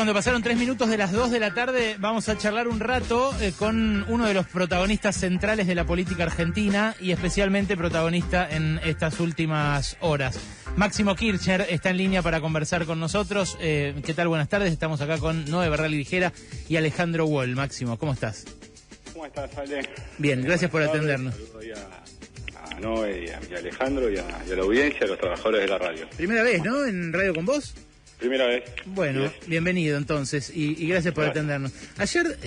cuando pasaron 3 minutos de las 2 de la tarde, vamos a charlar un rato con uno de los protagonistas centrales de la política argentina y especialmente protagonista en estas últimas horas. Máximo Kirchner está en línea para conversar con nosotros. ¿Qué tal? Buenas tardes. Estamos acá con Noé Barral-Ligera y Alejandro Wall. Máximo, ¿cómo estás? ¿Cómo estás, Ale? Bien, gracias por atendernos. Saludos a Noé y a Alejandro y a la audiencia, a los trabajadores de la radio. Primera vez, ¿no? ¿En Radio con vos? Primera vez. Bueno, Yes. Bienvenido entonces y gracias por atendernos. Ayer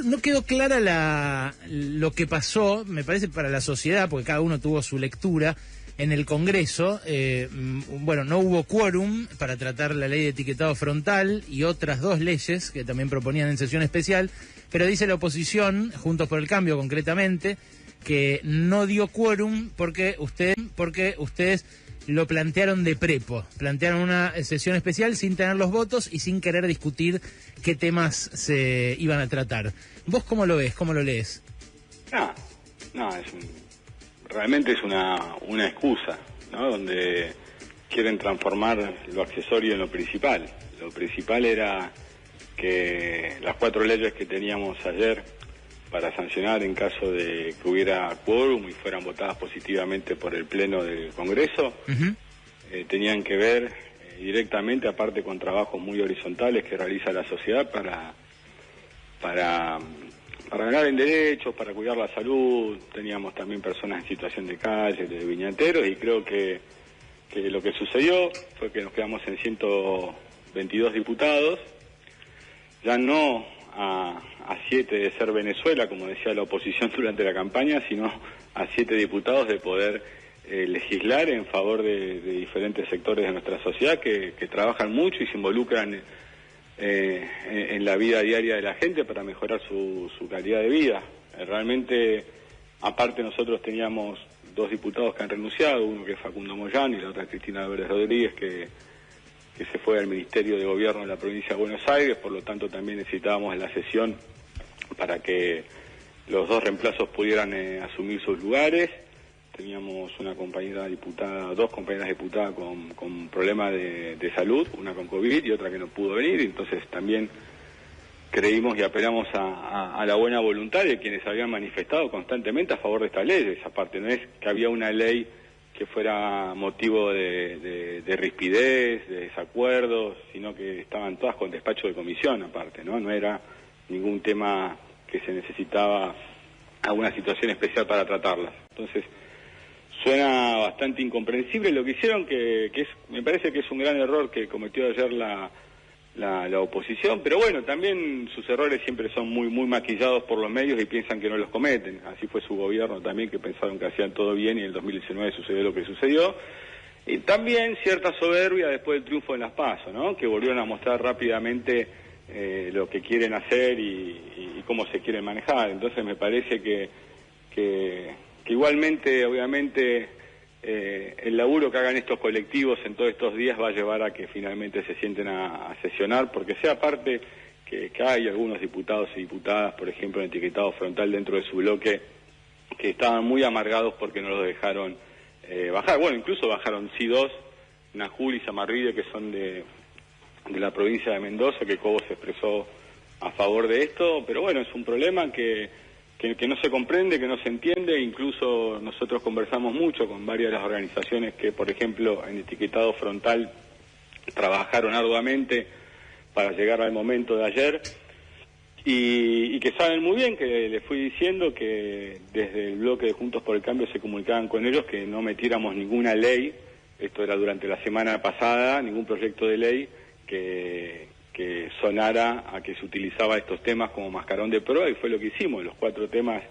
no quedó clara lo que pasó, me parece, para la sociedad, porque cada uno tuvo su lectura en el Congreso. No hubo quórum para tratar la ley de etiquetado frontal y otras dos leyes que también proponían en sesión especial, pero dice la oposición, Juntos por el Cambio concretamente, que no dio quórum porque ustedes lo plantearon de prepo, plantearon una sesión especial sin tener los votos y sin querer discutir qué temas se iban a tratar. ¿Vos cómo lo ves? ¿Cómo lo lees? Realmente es una excusa, ¿no? Donde quieren transformar lo accesorio en lo principal. Lo principal era que las 4 leyes que teníamos ayer para sancionar en caso de que hubiera quórum y fueran votadas positivamente por el Pleno del Congreso, tenían que ver directamente, aparte con trabajos muy horizontales que realiza la sociedad para ganar en derechos, para cuidar la salud. Teníamos también personas en situación de calle, de viñateros, y creo que lo que sucedió fue que nos quedamos en 122 diputados, ya no a 7 de ser Venezuela, como decía la oposición durante la campaña, sino a 7 diputados de poder legislar en favor de diferentes sectores de nuestra sociedad que trabajan mucho y se involucran en la vida diaria de la gente para mejorar su calidad de vida. Realmente, aparte, nosotros teníamos 2 diputados que han renunciado, uno que es Facundo Moyano y la otra Cristina Álvarez Rodríguez, que se fue al Ministerio de Gobierno de la provincia de Buenos Aires. Por lo tanto también necesitábamos la sesión para que los 2 reemplazos pudieran asumir sus lugares. Teníamos una compañera diputada, 2 compañeras diputadas con problemas de salud, una con COVID y otra que no pudo venir. Entonces también creímos y apelamos a la buena voluntad de quienes habían manifestado constantemente a favor de estas leyes. Aparte, no es que había una ley que fuera motivo de rispidez, de desacuerdos, sino que estaban todas con despacho de comisión aparte, ¿no? No era ningún tema que se necesitaba alguna situación especial para tratarlas. Entonces, suena bastante incomprensible lo que hicieron, me parece que es un gran error que cometió ayer la oposición, pero bueno, también sus errores siempre son muy maquillados por los medios y piensan que no los cometen. Así fue su gobierno también, que pensaron que hacían todo bien, y en el 2019 sucedió lo que sucedió. Y también cierta soberbia después del triunfo en las PASO, ¿no? Que volvieron a mostrar rápidamente lo que quieren hacer y cómo se quieren manejar. Entonces me parece que igualmente, obviamente, el laburo que hagan estos colectivos en todos estos días va a llevar a que finalmente se sienten a sesionar, porque sea parte que hay algunos diputados y diputadas, por ejemplo, en etiquetado frontal dentro de su bloque, que estaban muy amargados porque no los dejaron bajar. Bueno, incluso bajaron 2, Najul y Samarride, que son de la provincia de Mendoza, que Cobo se expresó a favor de esto, pero bueno, es un problema que no se comprende, que no se entiende. Incluso nosotros conversamos mucho con varias de las organizaciones que, por ejemplo, en etiquetado frontal trabajaron arduamente para llegar al momento de ayer, y que saben muy bien, que les fui diciendo que desde el bloque de Juntos por el Cambio se comunicaban con ellos que no metiéramos ninguna ley, esto era durante la semana pasada, ningún proyecto de ley que sonara a que se utilizaba estos temas como mascarón de prueba, y fue lo que hicimos. Los 4 temas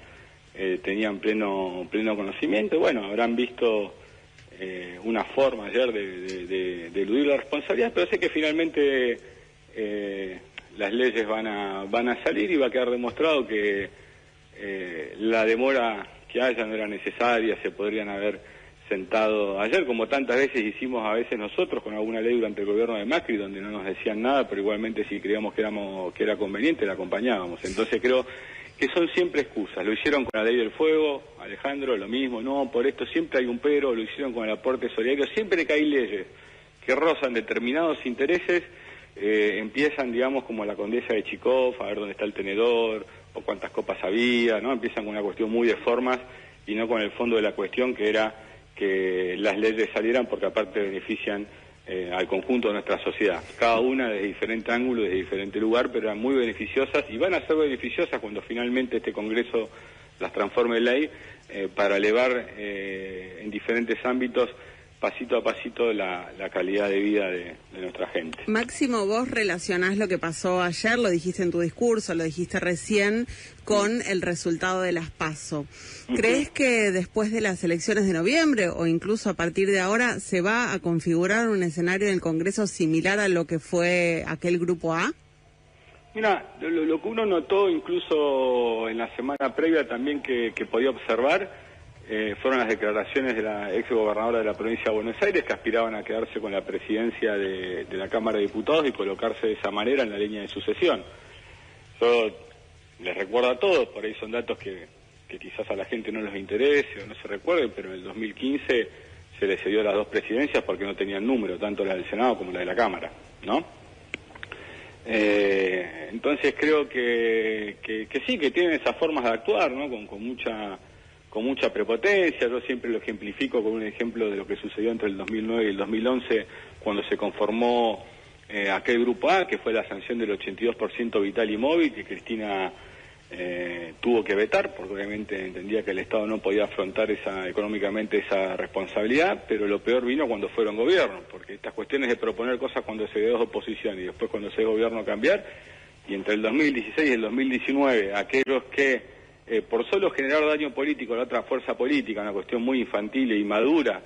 tenían pleno conocimiento, y bueno, habrán visto una forma ayer de eludir la responsabilidad, pero sé que finalmente las leyes van a salir y va a quedar demostrado que la demora que haya no era necesaria. Se podrían haber sentado ayer, como tantas veces hicimos a veces nosotros con alguna ley durante el gobierno de Macri, donde no nos decían nada, pero igualmente si creíamos que era conveniente la acompañábamos. Entonces creo que son siempre excusas. Lo hicieron con la ley del fuego, Alejandro, lo mismo, no, por esto siempre hay un pero. Lo hicieron con el aporte solidario. Siempre que hay leyes que rozan determinados intereses, empiezan, digamos, como la condesa de Chicov, a ver dónde está el tenedor, o cuántas copas había, ¿no? Empiezan con una cuestión muy de formas y no con el fondo de la cuestión, que era que las leyes salieran porque aparte benefician al conjunto de nuestra sociedad. Cada una desde diferente ángulo, desde diferente lugar, pero eran muy beneficiosas y van a ser beneficiosas cuando finalmente este Congreso las transforme en ley para elevar en diferentes ámbitos, pasito a pasito, la calidad de vida de nuestra gente. Máximo, vos relacionás lo que pasó ayer, lo dijiste en tu discurso, lo dijiste recién, con el resultado de las PASO. ¿Crees que después de las elecciones de noviembre o incluso a partir de ahora se va a configurar un escenario en el Congreso similar a lo que fue aquel Grupo A? Mira, lo que uno notó incluso en la semana previa también que podía observar fueron las declaraciones de la ex gobernadora de la provincia de Buenos Aires, que aspiraban a quedarse con la presidencia de la Cámara de Diputados y colocarse de esa manera en la línea de sucesión. Yo les recuerdo a todos, por ahí son datos que quizás a la gente no les interese o no se recuerden, pero en el 2015 se les cedió las dos presidencias porque no tenían número, tanto la del Senado como la de la Cámara, ¿no? Entonces creo que sí, que tienen esas formas de actuar, ¿no? Con mucha prepotencia. Yo siempre lo ejemplifico con un ejemplo de lo que sucedió entre el 2009 y el 2011, cuando se conformó aquel Grupo A, que fue la sanción del 82% vital y móvil, que Cristina tuvo que vetar, porque obviamente entendía que el Estado no podía afrontar económicamente esa responsabilidad, pero lo peor vino cuando fueron gobierno, porque estas cuestiones de proponer cosas cuando se ve oposición y después cuando se ve gobierno cambiar, y entre el 2016 y el 2019, aquellos que por solo generar daño político a la otra fuerza política, una cuestión muy infantil e inmadura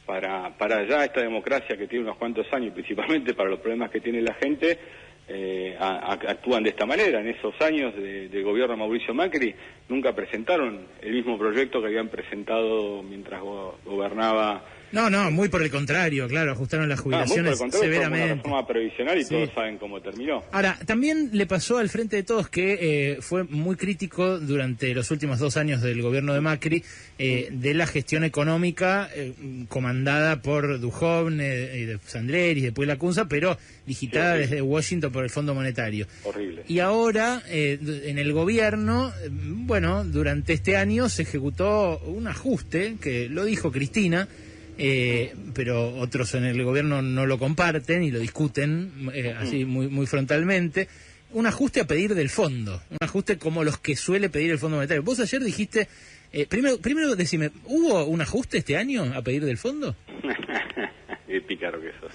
para ya esta democracia que tiene unos cuantos años, principalmente para los problemas que tiene la gente, actúan de esta manera. En esos años de gobierno de Mauricio Macri nunca presentaron el mismo proyecto que habían presentado mientras gobernaba. No, muy por el contrario, claro, ajustaron las jubilaciones severamente. Fue una reforma previsional y sí. Todos saben cómo terminó. Ahora, también le pasó al Frente de Todos que fue muy crítico durante los últimos 2 años del gobierno de Macri de la gestión económica comandada por Duhovne, y de Sandleri, después Lacunza, pero digitada desde Washington por el Fondo Monetario. Horrible. Y ahora, en el gobierno, bueno, durante este año se ejecutó un ajuste, que lo dijo Cristina, pero otros en el gobierno no lo comparten y lo discuten así muy frontalmente. Un ajuste a pedir del fondo, un ajuste como los que suele pedir el Fondo Monetario. Vos ayer dijiste, primero decime, ¿hubo un ajuste este año a pedir del fondo? Qué pícaro que sos.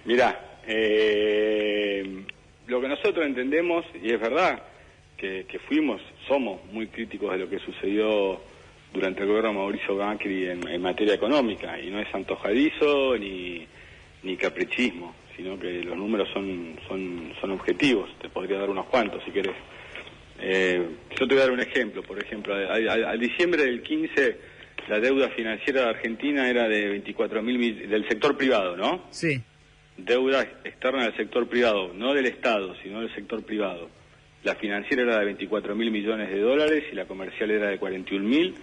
Mirá, lo que nosotros entendemos, y es verdad que somos muy críticos de lo que sucedió durante el gobierno de Mauricio Macri en materia económica, y no es antojadizo ni caprichismo, sino que los números son objetivos. Te podría dar unos cuantos si querés. Yo te voy a dar un ejemplo. Por ejemplo, al diciembre del 15 la deuda financiera de Argentina era de 24.000 del sector privado, ¿no? Sí. Deuda externa del sector privado, no del Estado, sino del sector privado. La financiera era de 24.000 millones de dólares y la comercial era de 41.000.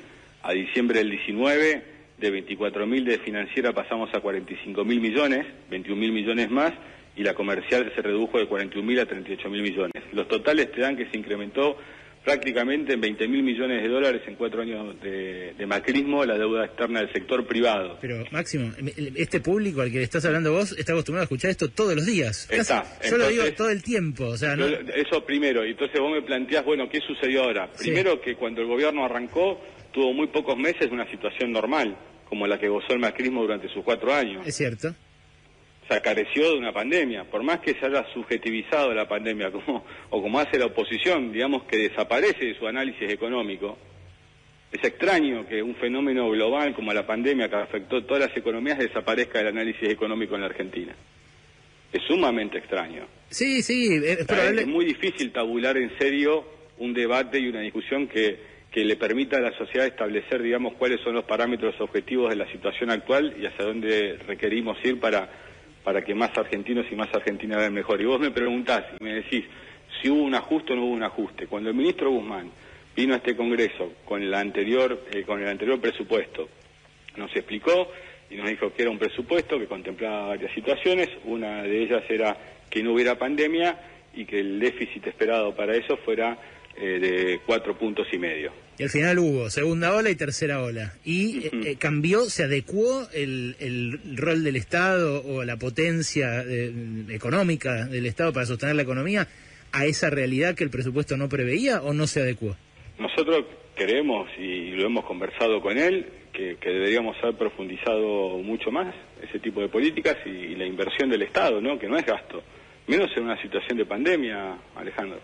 A diciembre del 19, de 24.000 de financiera pasamos a 45.000 millones, 21.000 millones más, y la comercial se redujo de 41.000 a 38.000 millones. Los totales te dan que se incrementó prácticamente en 20.000 millones de dólares en 4 años de macrismo la deuda externa del sector privado. Pero, Máximo, este público al que le estás hablando vos está acostumbrado a escuchar esto todos los días. Yo entonces, lo digo todo el tiempo. O sea, ¿no? Eso primero. Y entonces vos me planteás, bueno, ¿qué sucedió ahora? Primero que cuando el gobierno arrancó, tuvo muy pocos meses una situación normal, como la que gozó el macrismo durante sus 4 años. Es cierto. Se careció de una pandemia, por más que se haya subjetivizado la pandemia como hace la oposición, digamos que desaparece de su análisis económico. Es extraño que un fenómeno global como la pandemia que afectó todas las economías desaparezca del análisis económico en la Argentina. Es sumamente extraño. Sí, es probable. Es muy difícil tabular en serio un debate y una discusión que le permita a la sociedad establecer, digamos, cuáles son los parámetros objetivos de la situación actual y hacia dónde requerimos ir para que más argentinos y más argentinas vean mejor. Y vos me preguntás y me decís si hubo un ajuste o no hubo un ajuste. Cuando el ministro Guzmán vino a este Congreso con el anterior presupuesto, nos explicó y nos dijo que era un presupuesto que contemplaba varias situaciones. Una de ellas era que no hubiera pandemia y que el déficit esperado para eso fuera de 4,5 puntos. Y al final hubo segunda ola y tercera ola. Y cambió, se adecuó el rol del Estado o la potencia económica del Estado para sostener la economía a esa realidad que el presupuesto no preveía, ¿o no se adecuó? Nosotros creemos, y lo hemos conversado con él, que deberíamos haber profundizado mucho más ese tipo de políticas y la inversión del Estado, ¿no? Que no es gasto, menos en una situación de pandemia, Alejandro.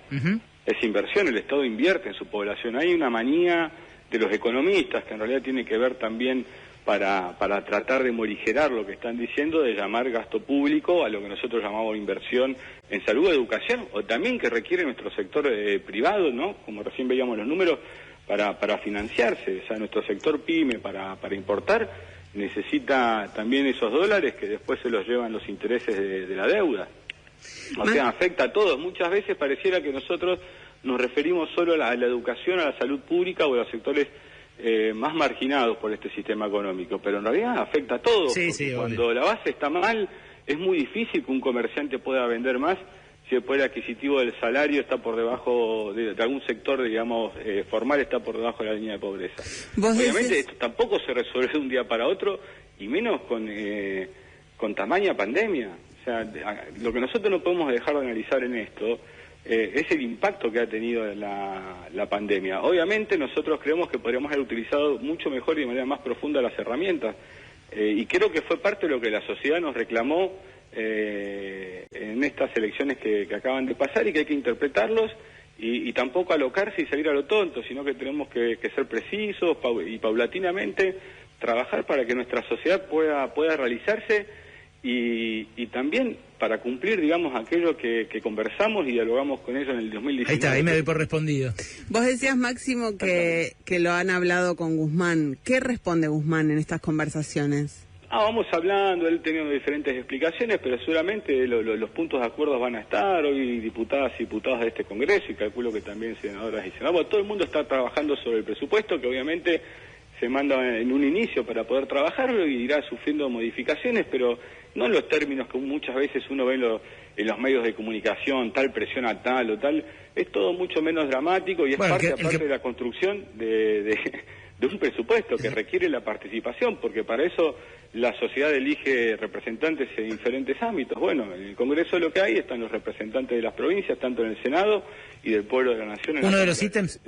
Es inversión, el Estado invierte en su población. Hay una manía de los economistas, que en realidad tiene que ver también para tratar de morigerar lo que están diciendo, de llamar gasto público a lo que nosotros llamamos inversión en salud o educación, o también que requiere nuestro sector privado, ¿no? Como recién veíamos los números, para financiarse. O sea, nuestro sector PYME para importar necesita también esos dólares que después se los llevan los intereses de la deuda. O sea, afecta a todos. Muchas veces pareciera que nosotros nos referimos solo a la educación, a la salud pública o a los sectores más marginados por este sistema económico, pero en realidad afecta a todos. Sí, cuando obvio. la base está mal, es muy difícil que un comerciante pueda vender más si el poder adquisitivo del salario está por debajo de algún sector, digamos, formal, está por debajo de la línea de pobreza. Obviamente esto tampoco se resuelve de un día para otro, y menos con tamaña pandemia. O sea, lo que nosotros no podemos dejar de analizar en esto es el impacto que ha tenido la pandemia. Obviamente nosotros creemos que podríamos haber utilizado mucho mejor y de manera más profunda las herramientas, y creo que fue parte de lo que la sociedad nos reclamó en estas elecciones que acaban de pasar, y que hay que interpretarlos y tampoco alocarse y salir a lo tonto, sino que tenemos que ser precisos y paulatinamente trabajar para que nuestra sociedad pueda realizarse y también para cumplir, digamos, aquello que conversamos y dialogamos con ellos en el 2019. Ahí está, ahí me doy por respondido. Vos decías, Máximo, que lo han hablado con Guzmán. ¿Qué responde Guzmán en estas conversaciones? Vamos hablando, él teniendo diferentes explicaciones, pero seguramente los puntos de acuerdo van a estar. Hoy diputadas y diputados de este Congreso, y calculo que también senadoras y senadores, todo el mundo está trabajando sobre el presupuesto, que obviamente se manda en un inicio para poder trabajarlo y irá sufriendo modificaciones, pero no en los términos que muchas veces uno ve en los medios de comunicación, tal presión a tal o tal. Es todo mucho menos dramático y es parte de la construcción de un presupuesto que requiere la participación, porque para eso la sociedad elige representantes en diferentes ámbitos. Bueno, en el Congreso lo que hay están los representantes de las provincias, tanto en el Senado y del pueblo de la Nación en uno la de los ítems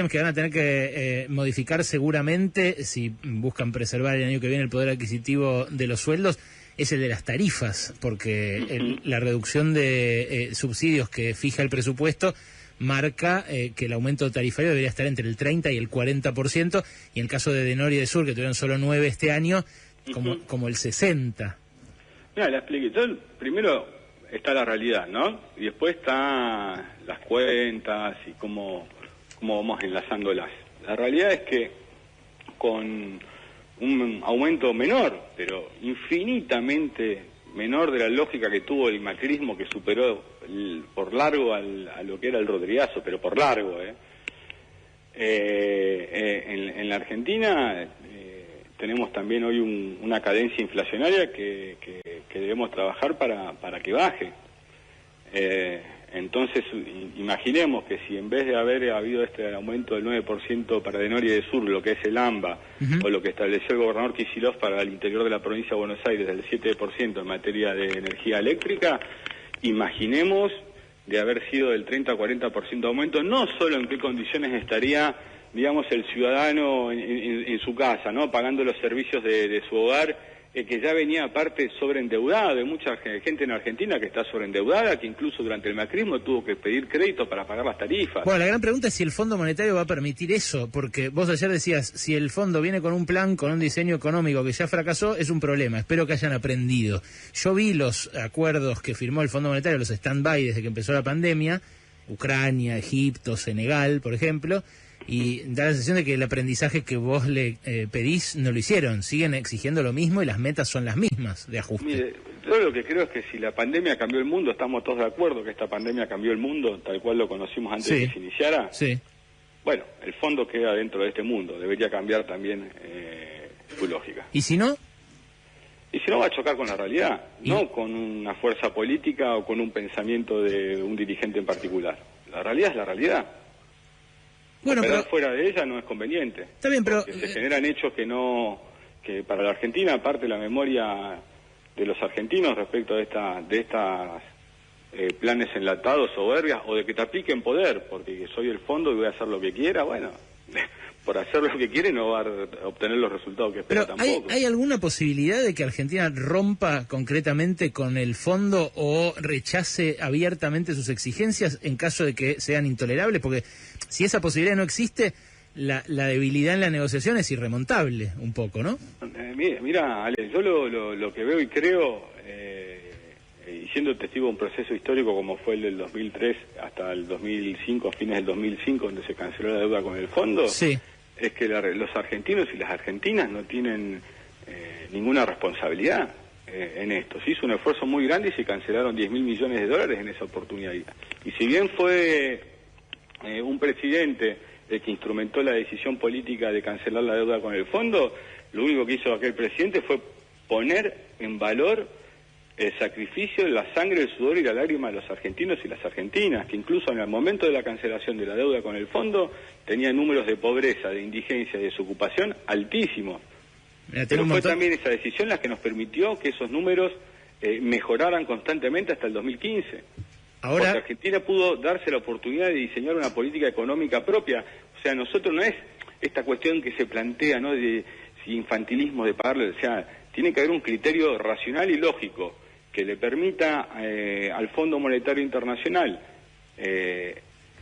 que van a tener que modificar seguramente, si buscan preservar el año que viene el poder adquisitivo de los sueldos, es el de las tarifas, porque la reducción de subsidios que fija el presupuesto marca que el aumento tarifario debería estar entre el 30 y el 40%, y en el caso de Denor y de Sur, que tuvieron solo 9 este año, como el 60%. Mira, la expliqué. Primero está la realidad, ¿no? Y después están las cuentas y cómo vamos enlazándolas. La realidad es que con un aumento menor, pero infinitamente menor de la lógica que tuvo el macrismo, que superó por largo a lo que era el rodrigazo, pero por largo, en la Argentina tenemos también hoy una cadencia inflacionaria que debemos trabajar para que baje. Entonces, imaginemos que si en vez de haber habido este aumento del 9% para Denor y de Sur, lo que es el AMBA, o lo que estableció el gobernador Kicillof para el interior de la provincia de Buenos Aires, del 7% en materia de energía eléctrica, imaginemos de haber sido del 30 a 40% de aumento, no solo en qué condiciones estaría, digamos, el ciudadano en su casa, ¿no?, pagando los servicios de su hogar, que ya venía aparte sobreendeudado. Hay mucha gente en Argentina que está sobreendeudada, que incluso durante el macrismo tuvo que pedir crédito para pagar las tarifas. Bueno, la gran pregunta es si el Fondo Monetario va a permitir eso, porque vos ayer decías, si el fondo viene con un plan, con un diseño económico que ya fracasó, es un problema. Espero que hayan aprendido. Yo vi los acuerdos que firmó el Fondo Monetario, los stand-by desde que empezó la pandemia, Ucrania, Egipto, Senegal, por ejemplo, y da la sensación de que el aprendizaje que vos le pedís no lo hicieron. Siguen exigiendo lo mismo y las metas son las mismas de ajuste. Mire, yo lo que creo es que si la pandemia cambió el mundo, estamos todos de acuerdo que esta pandemia cambió el mundo tal cual lo conocimos antes de que se iniciara. Sí. Bueno, el fondo queda dentro de este mundo, debería cambiar también su lógica. ¿Y si no? si no va a chocar con la realidad, no con una fuerza política o con un pensamiento de un dirigente en particular. La realidad es la realidad. Bueno, pero fuera de ella no es conveniente. Está bien, pero se generan hechos que para la Argentina, aparte la memoria de los argentinos respecto de estas planes enlatados, soberbias, o de que te apliquen poder, porque soy el fondo y voy a hacer lo que quiera, bueno, por hacer lo que quiere no va a obtener los resultados que espera tampoco. ¿Hay alguna posibilidad de que Argentina rompa concretamente con el fondo o rechace abiertamente sus exigencias en caso de que sean intolerables? Porque si esa posibilidad no existe, la debilidad en la negociación es irremontable un poco, ¿no? Mira, Ale, yo lo que veo y creo, y siendo testigo de un proceso histórico como fue el del 2003 hasta el 2005, fines del 2005, donde se canceló la deuda con el fondo, sí, es que los argentinos y las argentinas no tienen ninguna responsabilidad en esto. Se hizo un esfuerzo muy grande y se cancelaron 10.000 millones de dólares en esa oportunidad. Y si bien fue un presidente el que instrumentó la decisión política de cancelar la deuda con el fondo, lo único que hizo aquel presidente fue poner en valor el sacrificio, la sangre, el sudor y la lágrima de los argentinos y las argentinas, que incluso en el momento de la cancelación de la deuda con el fondo tenían números de pobreza, de indigencia y desocupación altísimos. Pero fue también esa decisión la que nos permitió que esos números mejoraran constantemente hasta el 2015. Ahora, porque Argentina pudo darse la oportunidad de diseñar una política económica propia. O sea, nosotros no es esta cuestión que se plantea, ¿no?, de infantilismo, de pagarle, o sea, tiene que haber un criterio racional y lógico que le permita al Fondo Monetario Internacional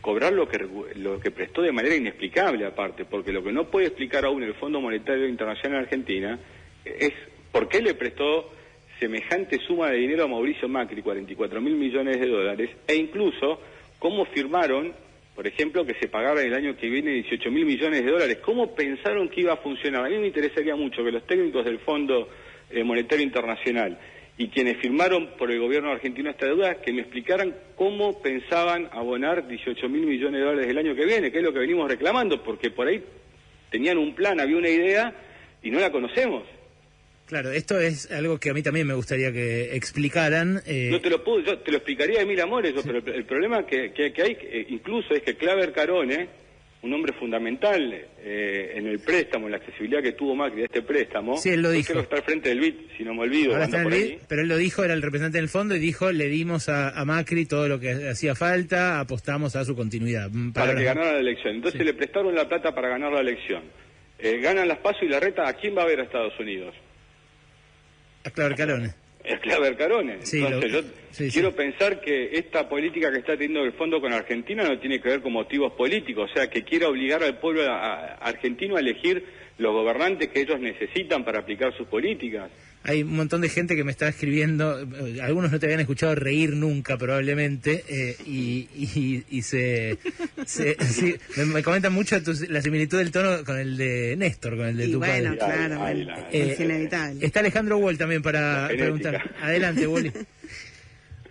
cobrar lo que prestó de manera inexplicable aparte, porque lo que no puede explicar aún el Fondo Monetario Internacional Argentina es por qué le prestó semejante suma de dinero a Mauricio Macri, 44.000 millones de dólares, e incluso cómo firmaron, por ejemplo, que se pagara el año que viene 18.000 millones de dólares. ¿Cómo pensaron que iba a funcionar? A mí me interesaría mucho que los técnicos del Fondo Monetario Internacional y quienes firmaron por el gobierno argentino esta deuda, que me explicaran cómo pensaban abonar 18.000 millones de dólares el año que viene, que es lo que venimos reclamando, porque por ahí tenían un plan, había una idea y no la conocemos. Claro, esto es algo que a mí también me gustaría que explicaran. No te lo puedo, yo te lo explicaría de mil amores, sí. Pero el problema que hay incluso es que Claver Carone, un hombre fundamental en el préstamo, en la accesibilidad que tuvo Macri a este préstamo, sí, él lo dijo. Creo que está al frente del BID, si no me olvido. Ahora está en el BID, pero él lo dijo, era el representante del fondo y dijo, le dimos a Macri todo lo que hacía falta, apostamos a su continuidad. Para que ganara la elección. Entonces le prestaron la plata para ganar la elección. Ganan las PASO y la reta, ¿a quién va a ver a Estados Unidos? A Claver Carone. Es Claver Carone. Sí, Entonces quiero pensar que esta política que está teniendo el fondo con Argentina no tiene que ver con motivos políticos, o sea, que quiera obligar al pueblo argentino a elegir los gobernantes que ellos necesitan para aplicar sus políticas. Hay un montón de gente que me está escribiendo, algunos no te habían escuchado reír nunca probablemente, sí, me comentan mucho la similitud del tono con el de Néstor, con el de tu padre. Bueno, claro, es inevitable. Está Alejandro Wall también para preguntar. Adelante, Wally.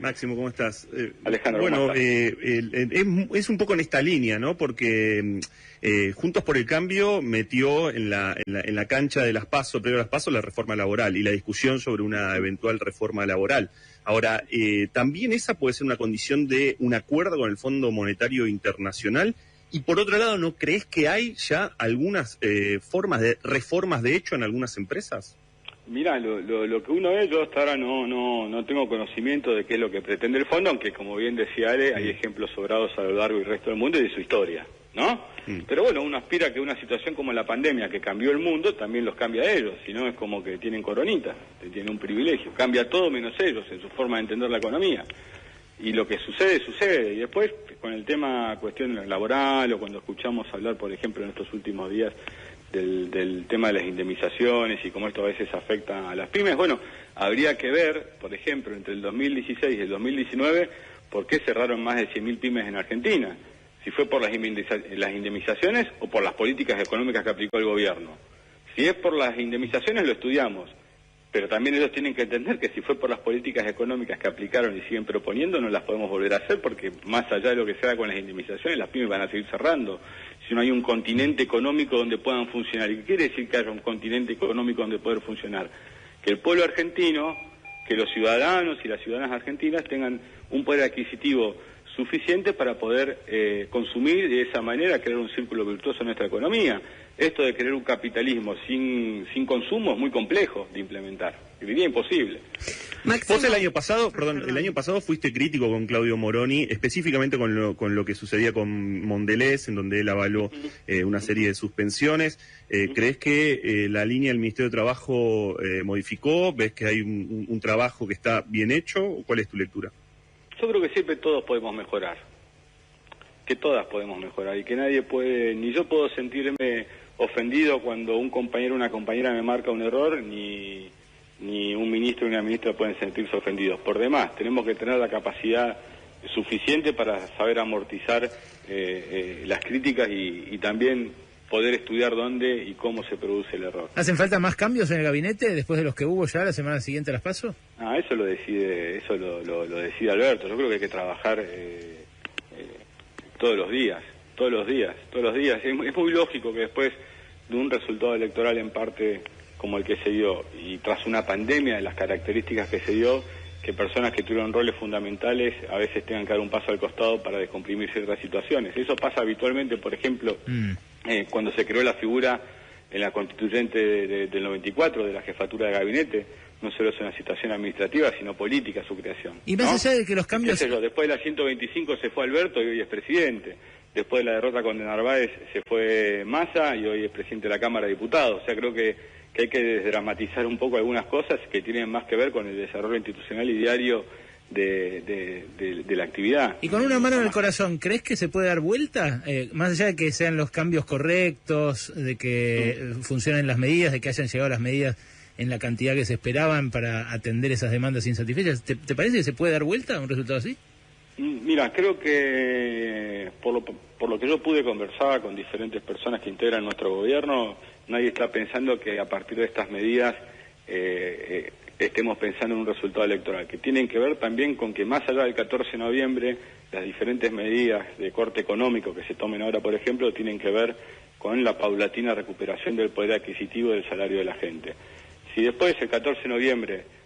Máximo, ¿cómo estás? Alejandro, bueno, ¿cómo estás? Es un poco en esta línea, ¿no? Porque Juntos por el Cambio metió en la cancha de las PASO, previo a las PASO, la reforma laboral y la discusión sobre una eventual reforma laboral. Ahora, también esa puede ser una condición de un acuerdo con el Fondo Monetario Internacional. Y por otro lado, ¿no crees que hay ya algunas formas de reformas de hecho en algunas empresas? Mira, lo que uno ve, yo hasta ahora no tengo conocimiento de qué es lo que pretende el fondo, aunque como bien decía Ale, hay ejemplos sobrados a lo largo y el resto del mundo y de su historia, ¿no? Pero bueno, uno aspira a que una situación como la pandemia, que cambió el mundo, también los cambia a ellos, si no es como que tienen coronita, tienen un privilegio, cambia todo menos ellos en su forma de entender la economía. Y lo que sucede, sucede. Y después, con el tema cuestión laboral, o cuando escuchamos hablar, por ejemplo, en estos últimos días, del tema de las indemnizaciones y cómo esto a veces afecta a las pymes, bueno, habría que ver, por ejemplo, entre el 2016 y el 2019, por qué cerraron más de 100.000 pymes en Argentina. Si fue por las indemnizaciones o por las políticas económicas que aplicó el gobierno. Si es por las indemnizaciones, lo estudiamos. Pero también ellos tienen que entender que si fue por las políticas económicas que aplicaron y siguen proponiendo, no las podemos volver a hacer, porque más allá de lo que se haga con las indemnizaciones, las pymes van a seguir cerrando. Si no hay un continente económico donde puedan funcionar. ¿Y qué quiere decir que haya un continente económico donde poder funcionar? que el pueblo argentino, que los ciudadanos y las ciudadanas argentinas tengan un poder adquisitivo suficiente para poder consumir de esa manera, crear un círculo virtuoso en nuestra economía. Esto de crear un capitalismo sin consumo es muy complejo de implementar, diría imposible. Vos el año pasado fuiste crítico con Claudio Moroni, específicamente con lo que sucedía con Mondelez, en donde él avaló una serie de suspensiones. ¿Crees que la línea del Ministerio de Trabajo modificó? ¿Ves que hay un trabajo que está bien hecho? ¿Cuál es tu lectura? Yo creo que siempre todos podemos mejorar, que todas podemos mejorar y que nadie puede, ni yo puedo sentirme ofendido cuando un compañero o una compañera me marca un error, ni un ministro y una ministra pueden sentirse ofendidos. Por demás, tenemos que tener la capacidad suficiente para saber amortizar las críticas y también poder estudiar dónde y cómo se produce el error. ¿Hacen falta más cambios en el gabinete después de los que hubo ya la semana siguiente a las PASO? Eso lo decide Alberto. Yo creo que hay que trabajar todos los días. Es muy lógico que después de un resultado electoral en parte como el que se dio y tras una pandemia de las características que se dio, que personas que tuvieron roles fundamentales a veces tengan que dar un paso al costado para descomprimir ciertas situaciones. Eso pasa habitualmente, por ejemplo, cuando se creó la figura en la constituyente del 94 de la jefatura de gabinete. No solo es una situación administrativa, sino política su creación. Y más allá de que los cambios... Después de la 125 se fue Alberto y hoy es presidente. Después de la derrota con Narváez se fue Massa y hoy es presidente de la Cámara de Diputados. O sea, creo que hay que desdramatizar un poco algunas cosas que tienen más que ver con el desarrollo institucional y diario de la actividad. Y con una mano en el corazón, ¿crees que se puede dar vuelta? Más allá de que sean los cambios correctos, de que funcionen las medidas, de que hayan llegado las medidas en la cantidad que se esperaban para atender esas demandas insatisfechas, ¿te parece que se puede dar vuelta a un resultado así? Mira, creo que por lo que yo pude conversar con diferentes personas que integran nuestro gobierno, nadie está pensando que a partir de estas medidas estemos pensando en un resultado electoral, que tienen que ver también con que más allá del 14 de noviembre, las diferentes medidas de corte económico que se tomen ahora, por ejemplo, tienen que ver con la paulatina recuperación del poder adquisitivo del salario de la gente. Si después el 14 de noviembre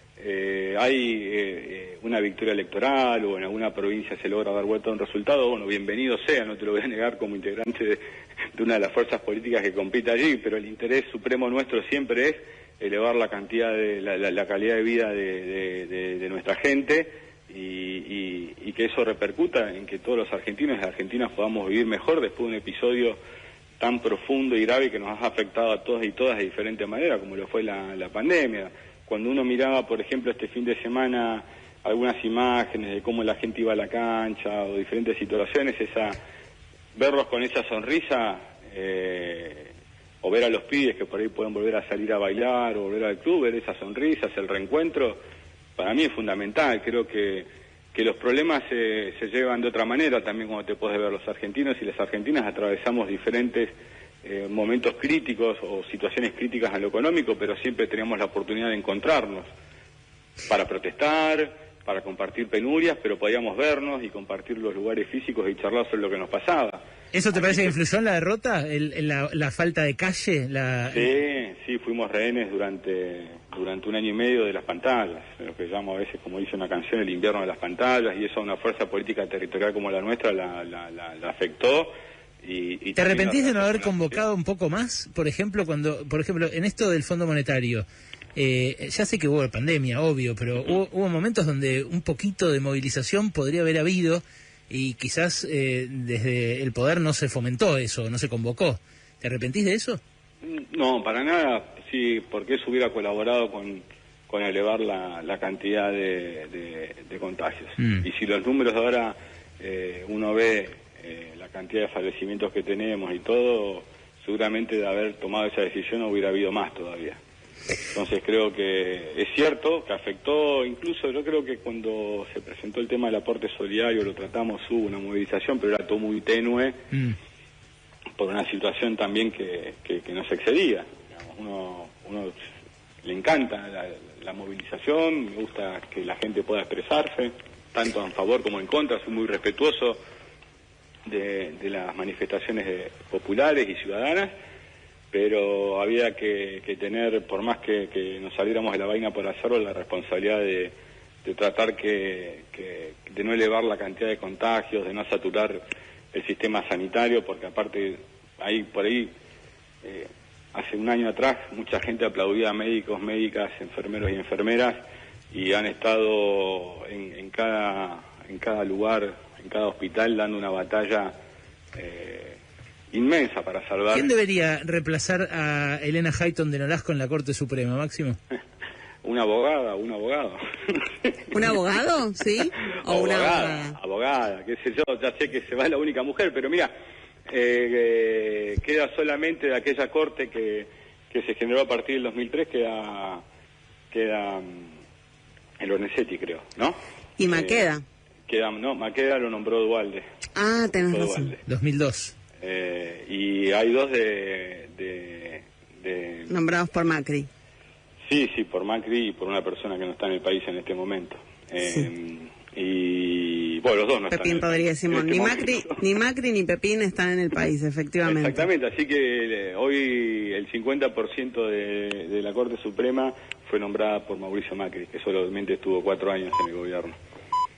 hay una victoria electoral o en alguna provincia se logra dar vuelta a un resultado, bueno, bienvenido sea, no te lo voy a negar como integrante de una de las fuerzas políticas que compite allí, pero el interés supremo nuestro siempre es elevar la cantidad de la calidad de vida de nuestra gente y que eso repercuta en que todos los argentinos y las argentinas podamos vivir mejor después de un episodio tan profundo y grave que nos ha afectado a todos y todas de diferente manera, como lo fue la pandemia. Cuando uno miraba, por ejemplo, este fin de semana algunas imágenes de cómo la gente iba a la cancha o diferentes situaciones, verlos con esa sonrisa, o ver a los pibes que por ahí pueden volver a salir a bailar o volver al club, ver esas sonrisas, el reencuentro, para mí es fundamental. Creo que los problemas se llevan de otra manera también cuando te puedes ver. Los argentinos y las argentinas atravesamos diferentes momentos críticos o situaciones críticas en lo económico, pero siempre teníamos la oportunidad de encontrarnos para protestar, para compartir penurias, pero podíamos vernos y compartir los lugares físicos y charlar sobre lo que nos pasaba. ¿Eso te parece que influyó en la derrota? ¿La falta de calle? Sí, fuimos rehenes durante un año y medio de las pantallas, lo que llamo a veces, como dice una canción, el invierno de las pantallas, y eso a una fuerza política territorial como la nuestra la afectó. ¿Te arrepentís de no haber convocado un poco más? Por ejemplo, en esto del Fondo Monetario, ya sé que hubo pandemia, obvio, pero hubo momentos donde un poquito de movilización podría haber habido y quizás desde el poder no se fomentó eso, no se convocó. ¿Te arrepentís de eso? No, para nada, sí, porque eso hubiera colaborado con elevar la cantidad de contagios. Y si los números de ahora uno ve la cantidad de fallecimientos que tenemos y todo, seguramente de haber tomado esa decisión hubiera habido más todavía. Entonces creo que es cierto que afectó, incluso yo creo que cuando se presentó el tema del aporte solidario lo tratamos, hubo una movilización, pero era todo muy tenue por una situación también que nos excedía. Digamos, uno le encanta la movilización, me gusta que la gente pueda expresarse, tanto en favor como en contra, soy muy respetuoso de las manifestaciones populares y ciudadanas, pero había que tener, por más que nos saliéramos de la vaina por hacerlo, la responsabilidad de tratar de no elevar la cantidad de contagios, de no saturar el sistema sanitario, porque aparte, por ahí, hace un año atrás, mucha gente aplaudía a médicos, médicas, enfermeros y enfermeras, y han estado en cada lugar, en cada hospital, dando una batalla inmensa para salvar. ¿Quién debería reemplazar a Elena Hayton de Nolasco en la Corte Suprema, Máximo? Una abogada, un abogado. ¿Un abogado? ¿Sí? ¿O una abogada? Abogada, qué sé yo, ya sé que se va la única mujer, pero mira, queda solamente de aquella corte que se generó a partir del 2003, queda el Ornesetti, creo, ¿no? ¿Y Maqueda? Maqueda lo nombró Duhalde. Ah, tenés razón. Duhalde. 2002. Y hay dos nombrados por Macri. Sí, por Macri y por una persona que no está en el país en este momento. Sí. Y bueno, los dos no Pepín están. podría decir, ni Macri ni Pepín están en el país, efectivamente. Exactamente, así que hoy el 50% de la Corte Suprema fue nombrada por Mauricio Macri, que solamente estuvo 4 años en el gobierno.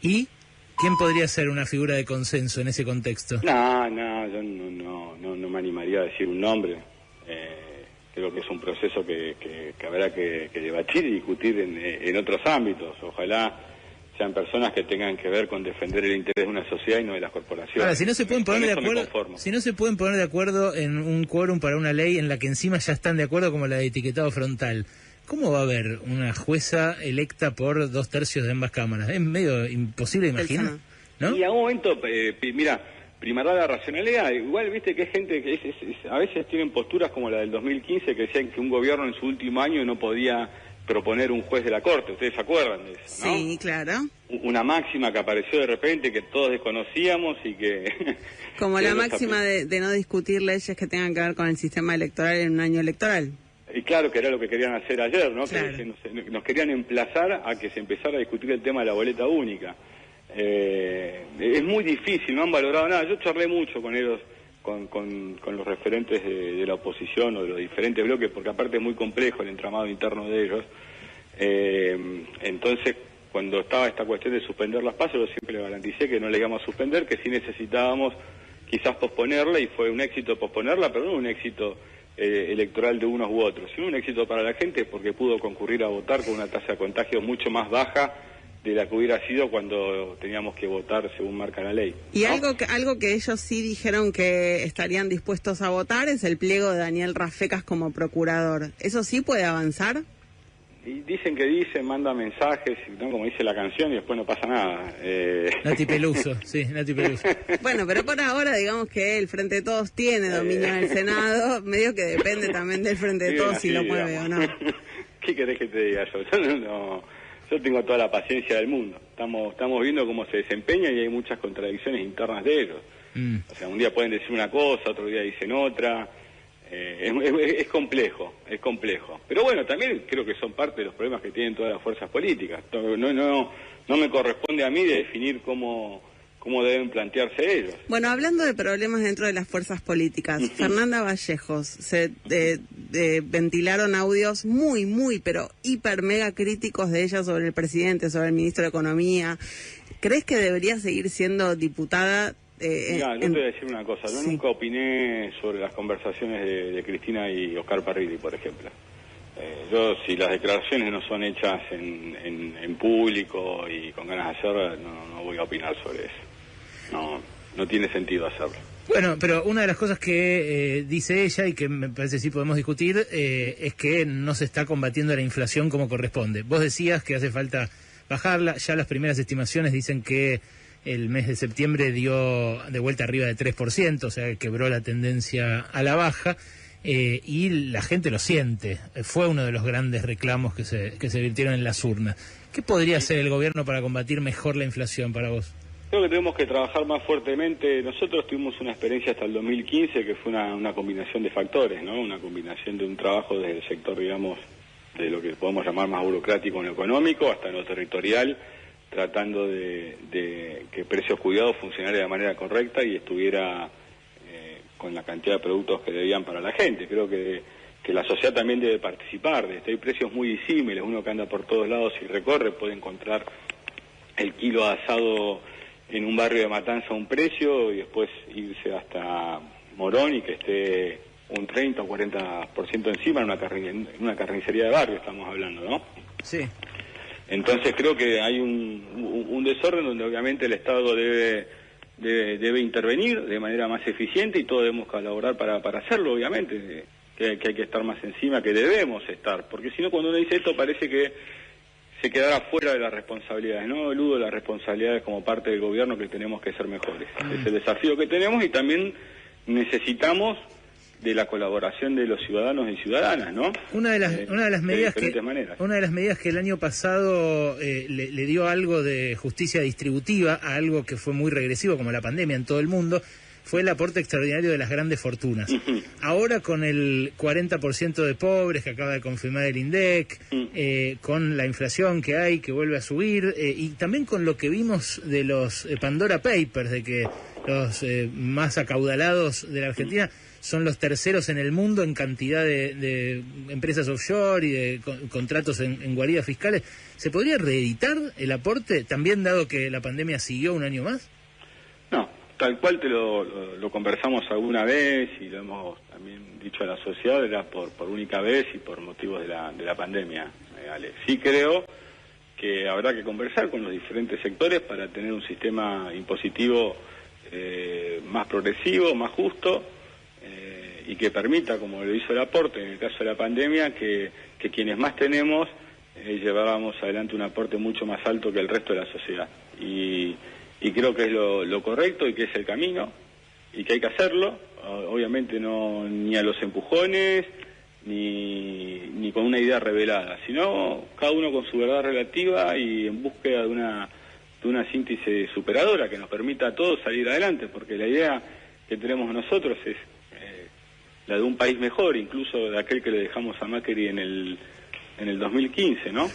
¿Y quién podría ser una figura de consenso en ese contexto? No, yo no me animaría a decir un nombre. Creo que es un proceso que habrá que debatir y discutir en otros ámbitos. Ojalá sean personas que tengan que ver con defender el interés de una sociedad y no de las corporaciones. Ahora, si no se pueden poner de acuerdo en un quórum para una ley en la que encima ya están de acuerdo, como la de etiquetado frontal, ¿cómo va a haber una jueza electa por 2/3 de ambas cámaras? Es medio imposible de imaginar, ¿no? Y a un momento, mira, primará la racionalidad. Igual, viste que hay gente que a veces tienen posturas como la del 2015, que decían que un gobierno en su último año no podía proponer un juez de la Corte. ¿Ustedes se acuerdan de eso, no? Sí, claro. Una máxima que apareció de repente, que todos desconocíamos y que... Como la máxima de no discutir leyes que tengan que ver con el sistema electoral en un año electoral. Y claro, que era lo que querían hacer ayer, ¿no? Claro. Que nos querían emplazar a que se empezara a discutir el tema de la boleta única. Es muy difícil, no han valorado nada. Yo charlé mucho con ellos, con los referentes de la oposición o de los diferentes bloques, porque aparte es muy complejo el entramado interno de ellos. Entonces, cuando estaba esta cuestión de suspender las PASO, yo siempre le garanticé que no le íbamos a suspender, que sí necesitábamos quizás posponerla, y fue un éxito posponerla, pero no un éxito electoral de unos u otros, sino un éxito para la gente porque pudo concurrir a votar con una tasa de contagio mucho más baja de la que hubiera sido cuando teníamos que votar según marca la ley, ¿no? Y algo que ellos sí dijeron que estarían dispuestos a votar es el pliego de Daniel Rafecas como procurador. ¿Eso sí puede avanzar? Y dicen, manda mensajes, ¿no? Como dice la canción, y después no pasa nada. Nati Peluso, sí, Nati Peluso. Bueno, pero por ahora digamos que el Frente de Todos tiene dominio en el Senado, medio que depende también del Frente de Todos si lo mueve o no. ¿Qué querés que te diga yo? Yo tengo toda la paciencia del mundo. Estamos viendo cómo se desempeña y hay muchas contradicciones internas de ellos. O sea, un día pueden decir una cosa, otro día dicen otra. Es complejo. Pero bueno, también creo que son parte de los problemas que tienen todas las fuerzas políticas. No me corresponde a mí de definir cómo deben plantearse ellos. Bueno, hablando de problemas dentro de las fuerzas políticas, Fernanda Vallejos, se ventilaron audios muy, pero hiper mega críticos de ella sobre el presidente, sobre el ministro de Economía. ¿Crees que debería seguir siendo diputada? Mira, yo te voy a decir una cosa. Yo nunca opiné sobre las conversaciones de Cristina y Oscar Parrilli, por ejemplo. Si las declaraciones no son hechas en público y con ganas de hacerlas, no voy a opinar sobre eso. No tiene sentido hacerlo. Bueno, pero una de las cosas que dice ella, y que me parece sí podemos discutir, es que no se está combatiendo la inflación como corresponde. Vos decías que hace falta bajarla. Ya las primeras estimaciones dicen que el mes de septiembre dio de vuelta arriba de 3%, o sea, quebró la tendencia a la baja, y la gente lo siente. Fue uno de los grandes reclamos que se virtieron en las urnas. ¿Qué podría hacer el gobierno para combatir mejor la inflación para vos? Creo que tenemos que trabajar más fuertemente. Nosotros tuvimos una experiencia hasta el 2015 que fue una combinación de factores, ¿no? Una combinación de un trabajo desde el sector, digamos, de lo que podemos llamar más burocrático en lo económico hasta en lo territorial, tratando de que Precios Cuidados funcionara de manera correcta y estuviera la cantidad de productos que debían para la gente. Creo que la sociedad también debe participar de esto. Hay precios muy disímiles, uno que anda por todos lados y recorre puede encontrar el kilo de asado en un barrio de Matanza a un precio y después irse hasta Morón y que esté un 30 o 40% encima en una carnicería de barrio, estamos hablando, ¿no? Sí. Entonces creo que hay un desorden donde obviamente el Estado debe intervenir de manera más eficiente y todos debemos colaborar para hacerlo, obviamente, que hay que estar más encima, que debemos estar, porque si no, cuando uno dice esto parece que se quedará fuera de las responsabilidades. No eludo las responsabilidades como parte del gobierno, que tenemos que ser mejores. Es el desafío que tenemos y también necesitamos de la colaboración de los ciudadanos y ciudadanas, ¿no? Una de las medidas que el año pasado le dio algo de justicia distributiva a algo que fue muy regresivo, como la pandemia en todo el mundo, fue el aporte extraordinario de las grandes fortunas. Ahora con el 40% de pobres que acaba de confirmar el INDEC, con la inflación que hay, que vuelve a subir, y también con lo que vimos de los Pandora Papers, de que los más acaudalados de la Argentina son los terceros en el mundo en cantidad de empresas offshore y de contratos en guaridas fiscales. ¿Se podría reeditar el aporte, también dado que la pandemia siguió un año más? No, tal cual te lo conversamos alguna vez y lo hemos también dicho a la sociedad, era por única vez y por motivos de la pandemia, Ale. Sí creo que habrá que conversar con los diferentes sectores para tener un sistema impositivo más progresivo, más justo, y que permita, como lo hizo el aporte en el caso de la pandemia, que quienes más tenemos llevábamos adelante un aporte mucho más alto que el resto de la sociedad. Y creo que es lo correcto y que es el camino y que hay que hacerlo, obviamente no ni a los empujones ni con una idea revelada, sino cada uno con su verdad relativa y en búsqueda de una síntesis superadora que nos permita a todos salir adelante, porque la idea que tenemos nosotros es la de un país mejor, incluso de aquel que le dejamos a Macri en el 2015, ¿no?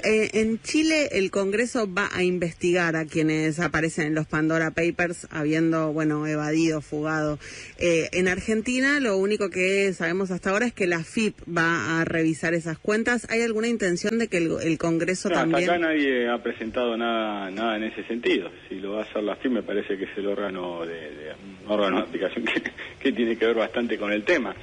En Chile el Congreso va a investigar a quienes aparecen en los Pandora Papers habiendo, evadido, fugado. En Argentina lo único que sabemos hasta ahora es que la AFIP va a revisar esas cuentas. ¿Hay alguna intención de que el Congreso también...? Hasta acá nadie ha presentado nada en ese sentido. Si lo va a hacer la AFIP me parece que es el órgano un órgano de aplicación que tiene que ver bastante con el tema.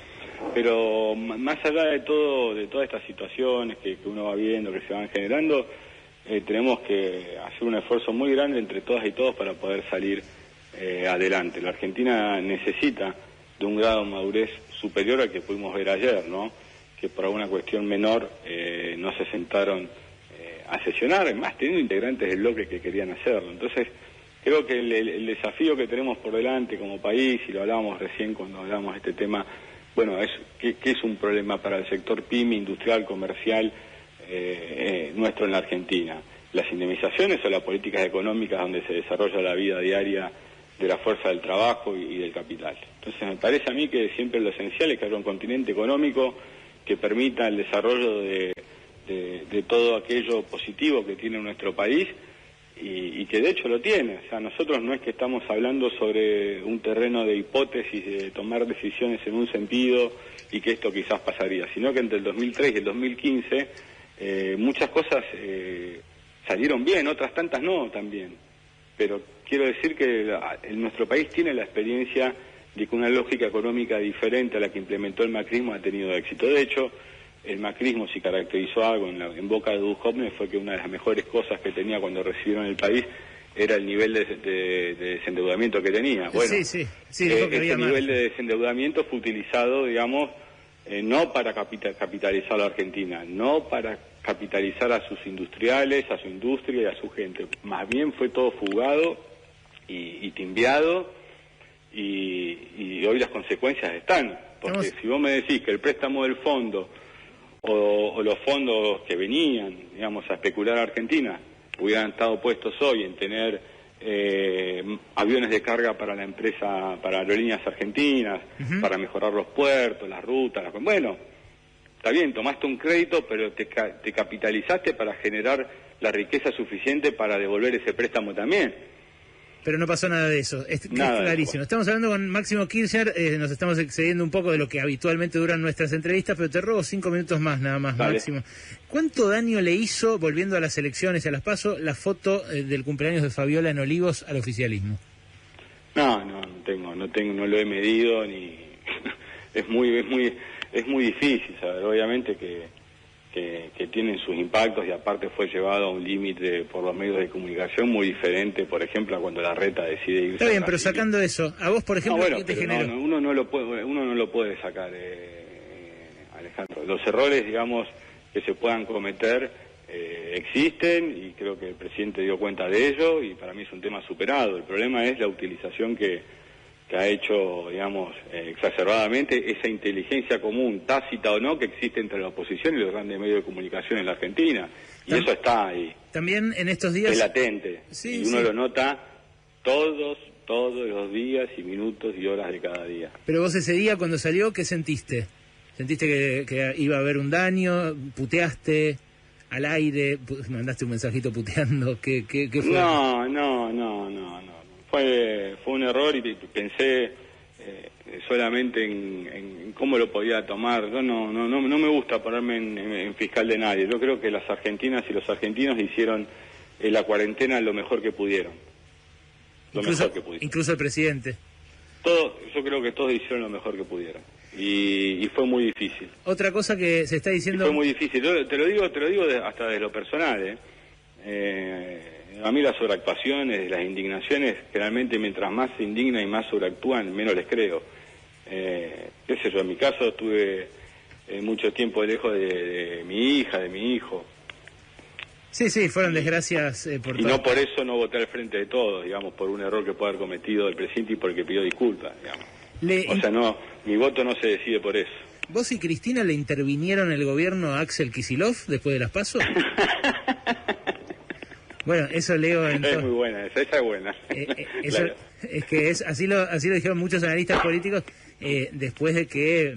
Pero más allá de todas estas situaciones que uno va viendo, que se van generando, tenemos que hacer un esfuerzo muy grande entre todas y todos para poder salir adelante. La Argentina necesita de un grado de madurez superior al que pudimos ver ayer, ¿no? Que por alguna cuestión menor no se sentaron a sesionar, además teniendo integrantes del bloque que querían hacerlo. Entonces, creo que el desafío que tenemos por delante como país, y lo hablábamos recién cuando hablamos de este tema, ¿qué es un problema para el sector pyme, industrial, comercial nuestro en la Argentina? Las indemnizaciones o las políticas económicas donde se desarrolla la vida diaria de la fuerza del trabajo y del capital. Entonces me parece a mí que siempre lo esencial es que haya un continente económico que permita el desarrollo de todo aquello positivo que tiene nuestro país y que de hecho lo tiene. O sea, nosotros no es que estamos hablando sobre un terreno de hipótesis, de tomar decisiones en un sentido y que esto quizás pasaría, sino que entre el 2003 y el 2015 muchas cosas salieron bien, otras tantas no también. Pero quiero decir que nuestro país tiene la experiencia de que una lógica económica diferente a la que implementó el macrismo ha tenido éxito. De hecho, el macrismo, si caracterizó algo en boca de Duhovne, fue que una de las mejores cosas que tenía cuando recibieron el país era el nivel de desendeudamiento que tenía. Bueno, sí, dijo que había ese nivel de desendeudamiento fue utilizado, digamos, no para capitalizar a la Argentina, no para capitalizar a sus industriales, a su industria y a su gente. Más bien fue todo fugado y timbiado y hoy las consecuencias están. Porque si vos me decís que el préstamo del fondo o los fondos que venían, digamos, a especular a Argentina, hubieran estado puestos hoy en tener aviones de carga para la empresa, para aerolíneas argentinas, para mejorar los puertos, las rutas, bueno, está bien, tomaste un crédito, pero te capitalizaste para generar la riqueza suficiente para devolver ese préstamo también. Pero no pasó nada de eso, es Nada clarísimo. Estamos hablando con Máximo Kirchner, nos estamos excediendo un poco de lo que habitualmente duran nuestras entrevistas, pero te robo 5 minutos más nada más, Dale. Máximo. ¿Cuánto daño le hizo, volviendo a las elecciones y a las PASO, la foto del cumpleaños de Fabiola en Olivos al oficialismo? No lo he medido ni es muy difícil saber, obviamente que tienen sus impactos y aparte fue llevado a un límite por los medios de comunicación muy diferente, por ejemplo, a cuando la Reta decide irse. Está bien, pero sacando eso, a vos, por ejemplo, ¿qué te generó? Uno no lo puede sacar, Alejandro. Los errores, digamos, que se puedan cometer existen y creo que el presidente dio cuenta de ello y para mí es un tema superado. El problema es la utilización que ha hecho, digamos, exacerbadamente esa inteligencia común, tácita o no, que existe entre la oposición y los grandes medios de comunicación en la Argentina. Y eso está ahí. También en estos días... Es latente. Sí, y uno lo nota todos los días y minutos y horas de cada día. Pero vos ese día cuando salió, ¿qué sentiste? ¿Sentiste que iba a haber un daño? ¿Puteaste al aire? ¿Mandaste un mensajito puteando? ¿Qué fue? No. Fue un error y pensé solamente en cómo lo podía tomar. Yo no me gusta ponerme en fiscal de nadie. Yo creo que las argentinas y los argentinos hicieron la cuarentena lo mejor que pudieron. Incluso el presidente. Yo creo que todos hicieron lo mejor que pudieron. Y fue muy difícil. Otra cosa que se está diciendo... Fue muy difícil. Yo te lo digo hasta de lo personal, a mí las sobreactuaciones, las indignaciones, generalmente mientras más se indignan y más sobreactúan, menos les creo. Qué sé yo, en mi caso estuve mucho tiempo lejos de mi hija, de mi hijo. Sí, fueron desgracias por y no por eso no voté al frente de todos, digamos, por un error que puede haber cometido el presidente y porque pidió disculpas, digamos. O sea, mi voto no se decide por eso. ¿Vos y Cristina le intervinieron el gobierno a Axel Kicillof después de las PASO? Bueno, eso leo en... Es muy buena, esa es buena. Claro. Es que así lo dijeron muchos analistas políticos después de que,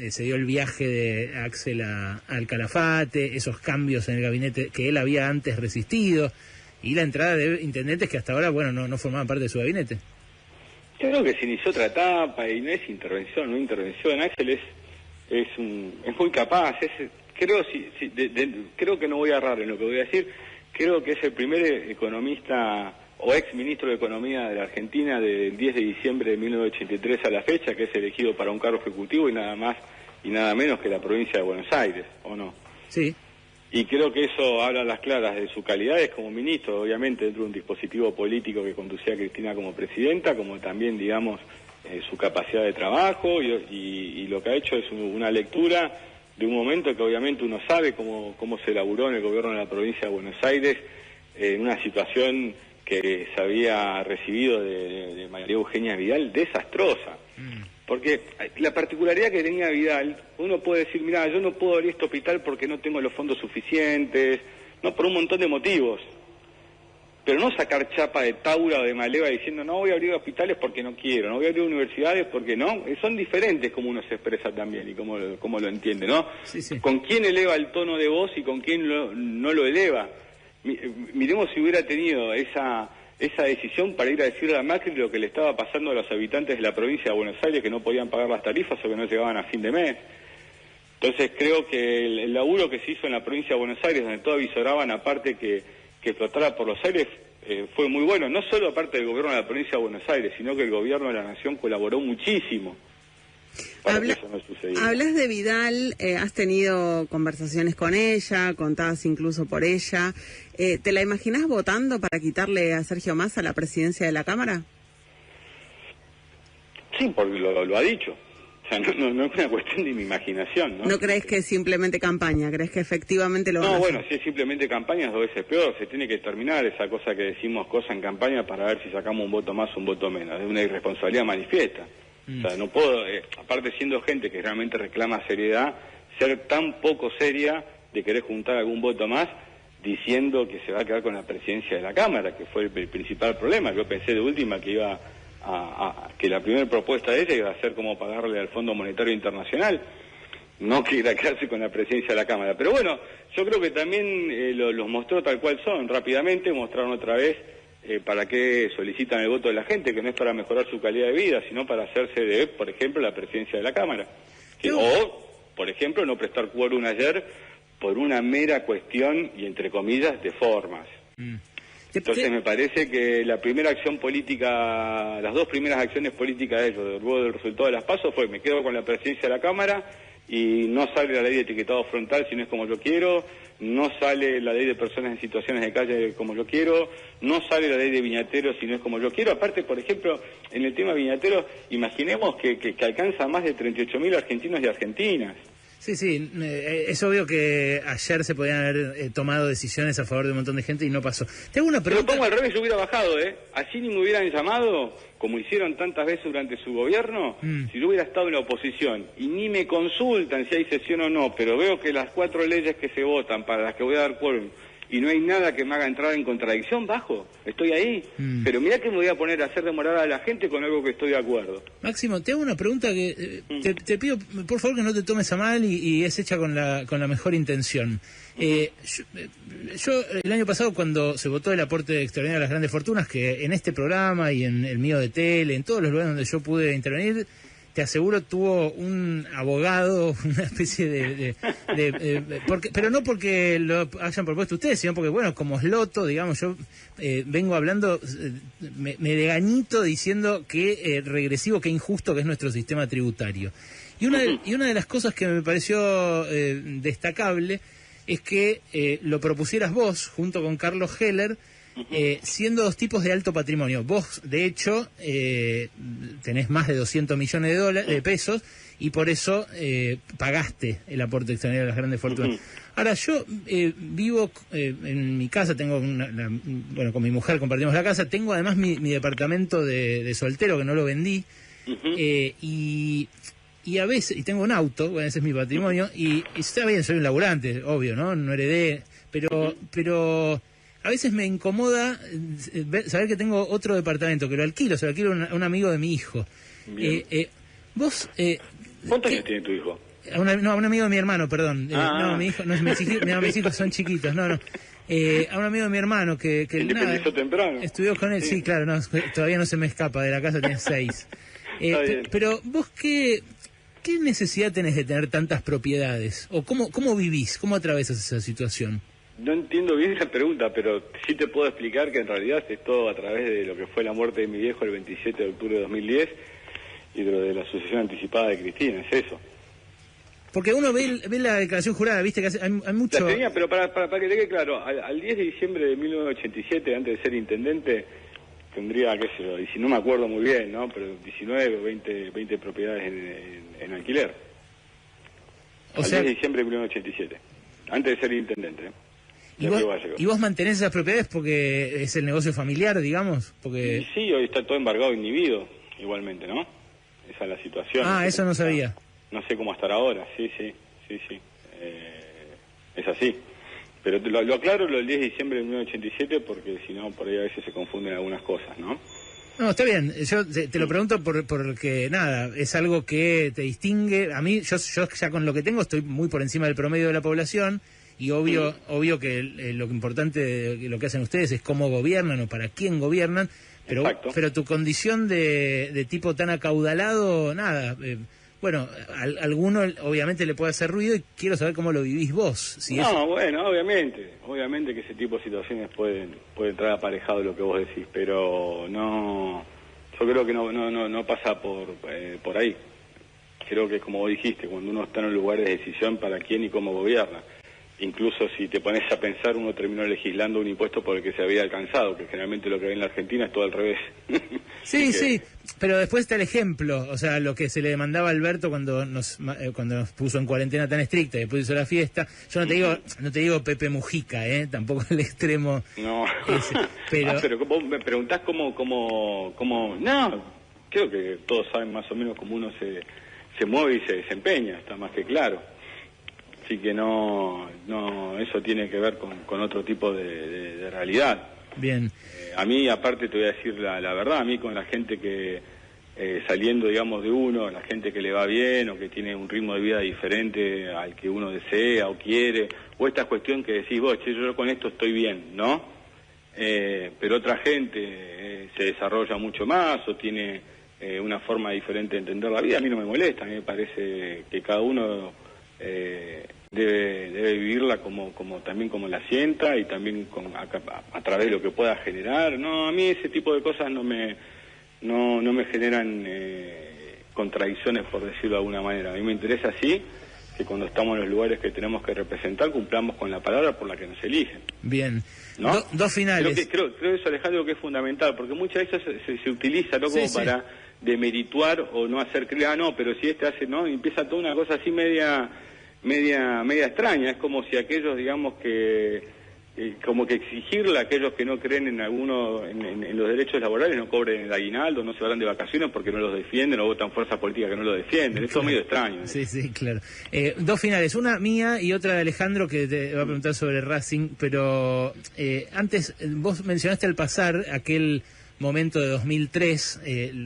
se dio el viaje de Axel al Calafate, esos cambios en el gabinete que él había antes resistido, y la entrada de intendentes que hasta ahora, no formaban parte de su gabinete. Yo creo que se inició otra etapa y no es intervención, no intervención. Axel es muy capaz, creo que no voy a errar en lo que voy a decir. Creo que es el primer economista o ex ministro de Economía de la Argentina del 10 de diciembre de 1983 a la fecha que es elegido para un cargo ejecutivo y nada más y nada menos que la provincia de Buenos Aires, ¿o no? Sí. Y creo que eso habla a las claras de su calidad como ministro, obviamente dentro de un dispositivo político que conducía a Cristina como presidenta, como también, digamos, su capacidad de trabajo y lo que ha hecho es una lectura de un momento que obviamente uno sabe cómo se elaboró en el gobierno de la provincia de Buenos Aires, en una situación que se había recibido de María Eugenia Vidal desastrosa. Porque la particularidad que tenía Vidal, uno puede decir, mira, yo no puedo abrir este hospital porque no tengo los fondos suficientes, no por un montón de motivos. Pero no sacar chapa de Taura o de Maleva diciendo, no voy a abrir hospitales porque no quiero, no voy a abrir universidades porque no. Son diferentes como uno se expresa también y cómo lo entiende, ¿no? Sí. Con quién eleva el tono de voz y con quién no lo eleva. Miremos si hubiera tenido esa decisión para ir a decirle a Macri lo que le estaba pasando a los habitantes de la provincia de Buenos Aires, que no podían pagar las tarifas o que no llegaban a fin de mes. Entonces creo que el laburo que se hizo en la provincia de Buenos Aires, donde todo avisoraban, aparte que flotara por los aires, fue muy bueno, no solo aparte del gobierno de la provincia de Buenos Aires, sino que el gobierno de la Nación colaboró muchísimo para que eso no sucediera. Hablas de Vidal, has tenido conversaciones con ella, contadas incluso por ella. ¿Te la imaginás votando para quitarle a Sergio Massa la presidencia de la Cámara? Sí, porque lo ha dicho. O sea, no es una cuestión de mi imaginación, ¿no? ¿No crees que es simplemente campaña? ¿Crees que efectivamente lo van a hacer? Si es simplemente campaña es 2 veces peor. Se tiene que terminar esa cosa que decimos cosa en campaña para ver si sacamos un voto más o un voto menos. Es una irresponsabilidad manifiesta. O sea, no puedo, aparte siendo gente que realmente reclama seriedad, ser tan poco seria de querer juntar algún voto más diciendo que se va a quedar con la presidencia de la Cámara, que fue el principal problema. Yo pensé de última que iba que la primera propuesta de ella iba a ser como pagarle al Fondo Monetario Internacional, no que ir a quedarse con la presidencia de la Cámara. Pero bueno, yo creo que también los mostró tal cual son. Rápidamente mostraron otra vez ¿para qué solicitan el voto de la gente? Que no es para mejorar su calidad de vida, sino para hacerse de, por ejemplo, la presidencia de la Cámara. O, por ejemplo, no prestar quórum ayer por una mera cuestión, y entre comillas, de formas. Entonces me parece que la primera acción política, las dos primeras acciones políticas de ellos, luego del resultado de las PASO, fue: me quedo con la presidencia de la Cámara y no sale la ley de etiquetado frontal si no es como yo quiero, no sale la ley de personas en situaciones de calle como yo quiero, no sale la ley de viñateros si no es como yo quiero. Aparte, por ejemplo, en el tema viñateros, imaginemos que alcanza más de 38.000 argentinos y argentinas. Sí, sí, es obvio que ayer se podían haber tomado decisiones a favor de un montón de gente y no pasó. Te hago una pregunta. Pero pongo al revés, yo hubiera bajado, así ni me hubieran llamado, como hicieron tantas veces durante su gobierno, si yo hubiera estado en la oposición y ni me consultan si hay sesión o no, pero veo que las 4 leyes que se votan, para las que voy a dar quórum, y no hay nada que me haga entrar en contradicción, bajo, estoy ahí. Pero mirá que me voy a poner a hacer demorar a la gente con algo que estoy de acuerdo. Máximo, te hago una pregunta que te pido, por favor, que no te tomes a mal y es hecha con la mejor intención. Yo el año pasado, cuando se votó el aporte extraordinario a las grandes fortunas, que en este programa y en el mío de tele, en todos los lugares donde yo pude intervenir, te aseguro, tuvo un abogado, una especie pero no porque lo hayan propuesto ustedes, sino porque, bueno, como esloto, digamos, yo vengo hablando, me degañito diciendo que regresivo, que injusto que es nuestro sistema tributario. Y una de las cosas que me pareció destacable es que lo propusieras vos, junto con Carlos Heller, siendo dos tipos de alto patrimonio. Vos, de hecho, tenés más de 200 millones de pesos y por eso pagaste el aporte extraordinario de las grandes fortunas. Ahora, yo vivo en mi casa, tengo bueno, con mi mujer compartimos la casa, tengo además mi departamento de soltero, que no lo vendí, y a veces, y tengo un auto, bueno, ese es mi patrimonio, y está bien, soy un laburante, obvio, ¿no? No heredé, pero a veces me incomoda saber que tengo otro departamento, que lo alquilo, se lo alquilo a un amigo de mi hijo. Vos... ¿Cuántos años tiene tu hijo? A un amigo de mi hermano, perdón. No, mi hijo, no, mis hijos son chiquitos, no. A un amigo de mi hermano que nada, temprano. Estudió con él, sí, claro, no, todavía no se me escapa de la casa, tiene 6. Pero vos, ¿qué necesidad tenés de tener tantas propiedades? ¿O cómo vivís? ¿Cómo atravesas esa situación? No entiendo bien esa pregunta, pero sí te puedo explicar que en realidad es todo a través de lo que fue la muerte de mi viejo el 27 de octubre de 2010 y de lo de la sucesión anticipada de Cristina, es eso. Porque uno ve la declaración jurada, viste que hay mucho... La tenía, pero para que te quede claro, al 10 de diciembre de 1987, antes de ser intendente, tendría, qué sé yo, y si no me acuerdo muy bien, ¿no? Pero 19 o 20 propiedades en alquiler. Al 10 de diciembre de 1987, antes de ser intendente, ¿Y vos mantenés esas propiedades porque es el negocio familiar, digamos? Porque... Y sí, hoy está todo embargado e inhibido, igualmente, ¿no? Esa es la situación. Eso no sabía. No sé cómo estará ahora, sí. Es así. Pero lo aclaro lo del 10 de diciembre de 1987 porque si no, por ahí a veces se confunden algunas cosas, ¿no? No, está bien. Yo te lo pregunto porque, nada, es algo que te distingue. A mí, yo ya con lo que tengo estoy muy por encima del promedio de la población. Y obvio que lo importante de lo que hacen ustedes es cómo gobiernan o para quién gobiernan, pero tu condición de tipo tan acaudalado, nada, bueno, alguno obviamente le puede hacer ruido y quiero saber cómo lo vivís vos. Bueno, obviamente que ese tipo de situaciones puede entrar aparejado de lo que vos decís, pero no, yo creo que no pasa por ahí. Creo que como vos dijiste, cuando uno está en un lugar de decisión para quién y cómo gobierna. Incluso si te pones a pensar, uno terminó legislando un impuesto por el que se había alcanzado, que generalmente lo que ve en la Argentina es todo al revés. Sí, pero después está el ejemplo, o sea, lo que se le demandaba a Alberto cuando nos puso en cuarentena tan estricta y después hizo la fiesta. Yo no te digo Pepe Mujica, tampoco el extremo. No, ese, pero vos me preguntás cómo... No, creo que todos saben más o menos cómo uno se mueve y se desempeña, está más que claro. Así que no, eso tiene que ver con otro tipo de realidad. Bien. A mí, aparte, te voy a decir la verdad, a mí con la gente que, saliendo, digamos, de uno, la gente que le va bien o que tiene un ritmo de vida diferente al que uno desea o quiere, o esta cuestión que decís vos, yo con esto estoy bien, ¿no? pero otra gente se desarrolla mucho más o tiene una forma diferente de entender la vida. A mí no me molesta, a mí me parece que cada uno debe vivirla también como la sienta y también a través de lo que pueda generar. No, a mí ese tipo de cosas no me generan contradicciones, por decirlo de alguna manera. A mí me interesa sí que cuando estamos en los lugares que tenemos que representar cumplamos con la palabra por la que nos eligen. Bien. ¿No? Dos finales. Creo eso, Alejandro, que es fundamental, porque muchas veces se utiliza, ¿no? Como para demerituar o no hacer creer, no, pero si este hace, ¿no? Y empieza toda una cosa así media extraña. Es como si aquellos, digamos, como que exigirle a aquellos que no creen en los derechos laborales no cobren el aguinaldo, no se van de vacaciones porque no los defienden o votan fuerzas políticas que no lo defienden. Esto es medio extraño. Sí, claro. Dos finales, una mía y otra de Alejandro, que te va a preguntar sobre Racing, pero antes vos mencionaste al pasar aquel momento de 2003,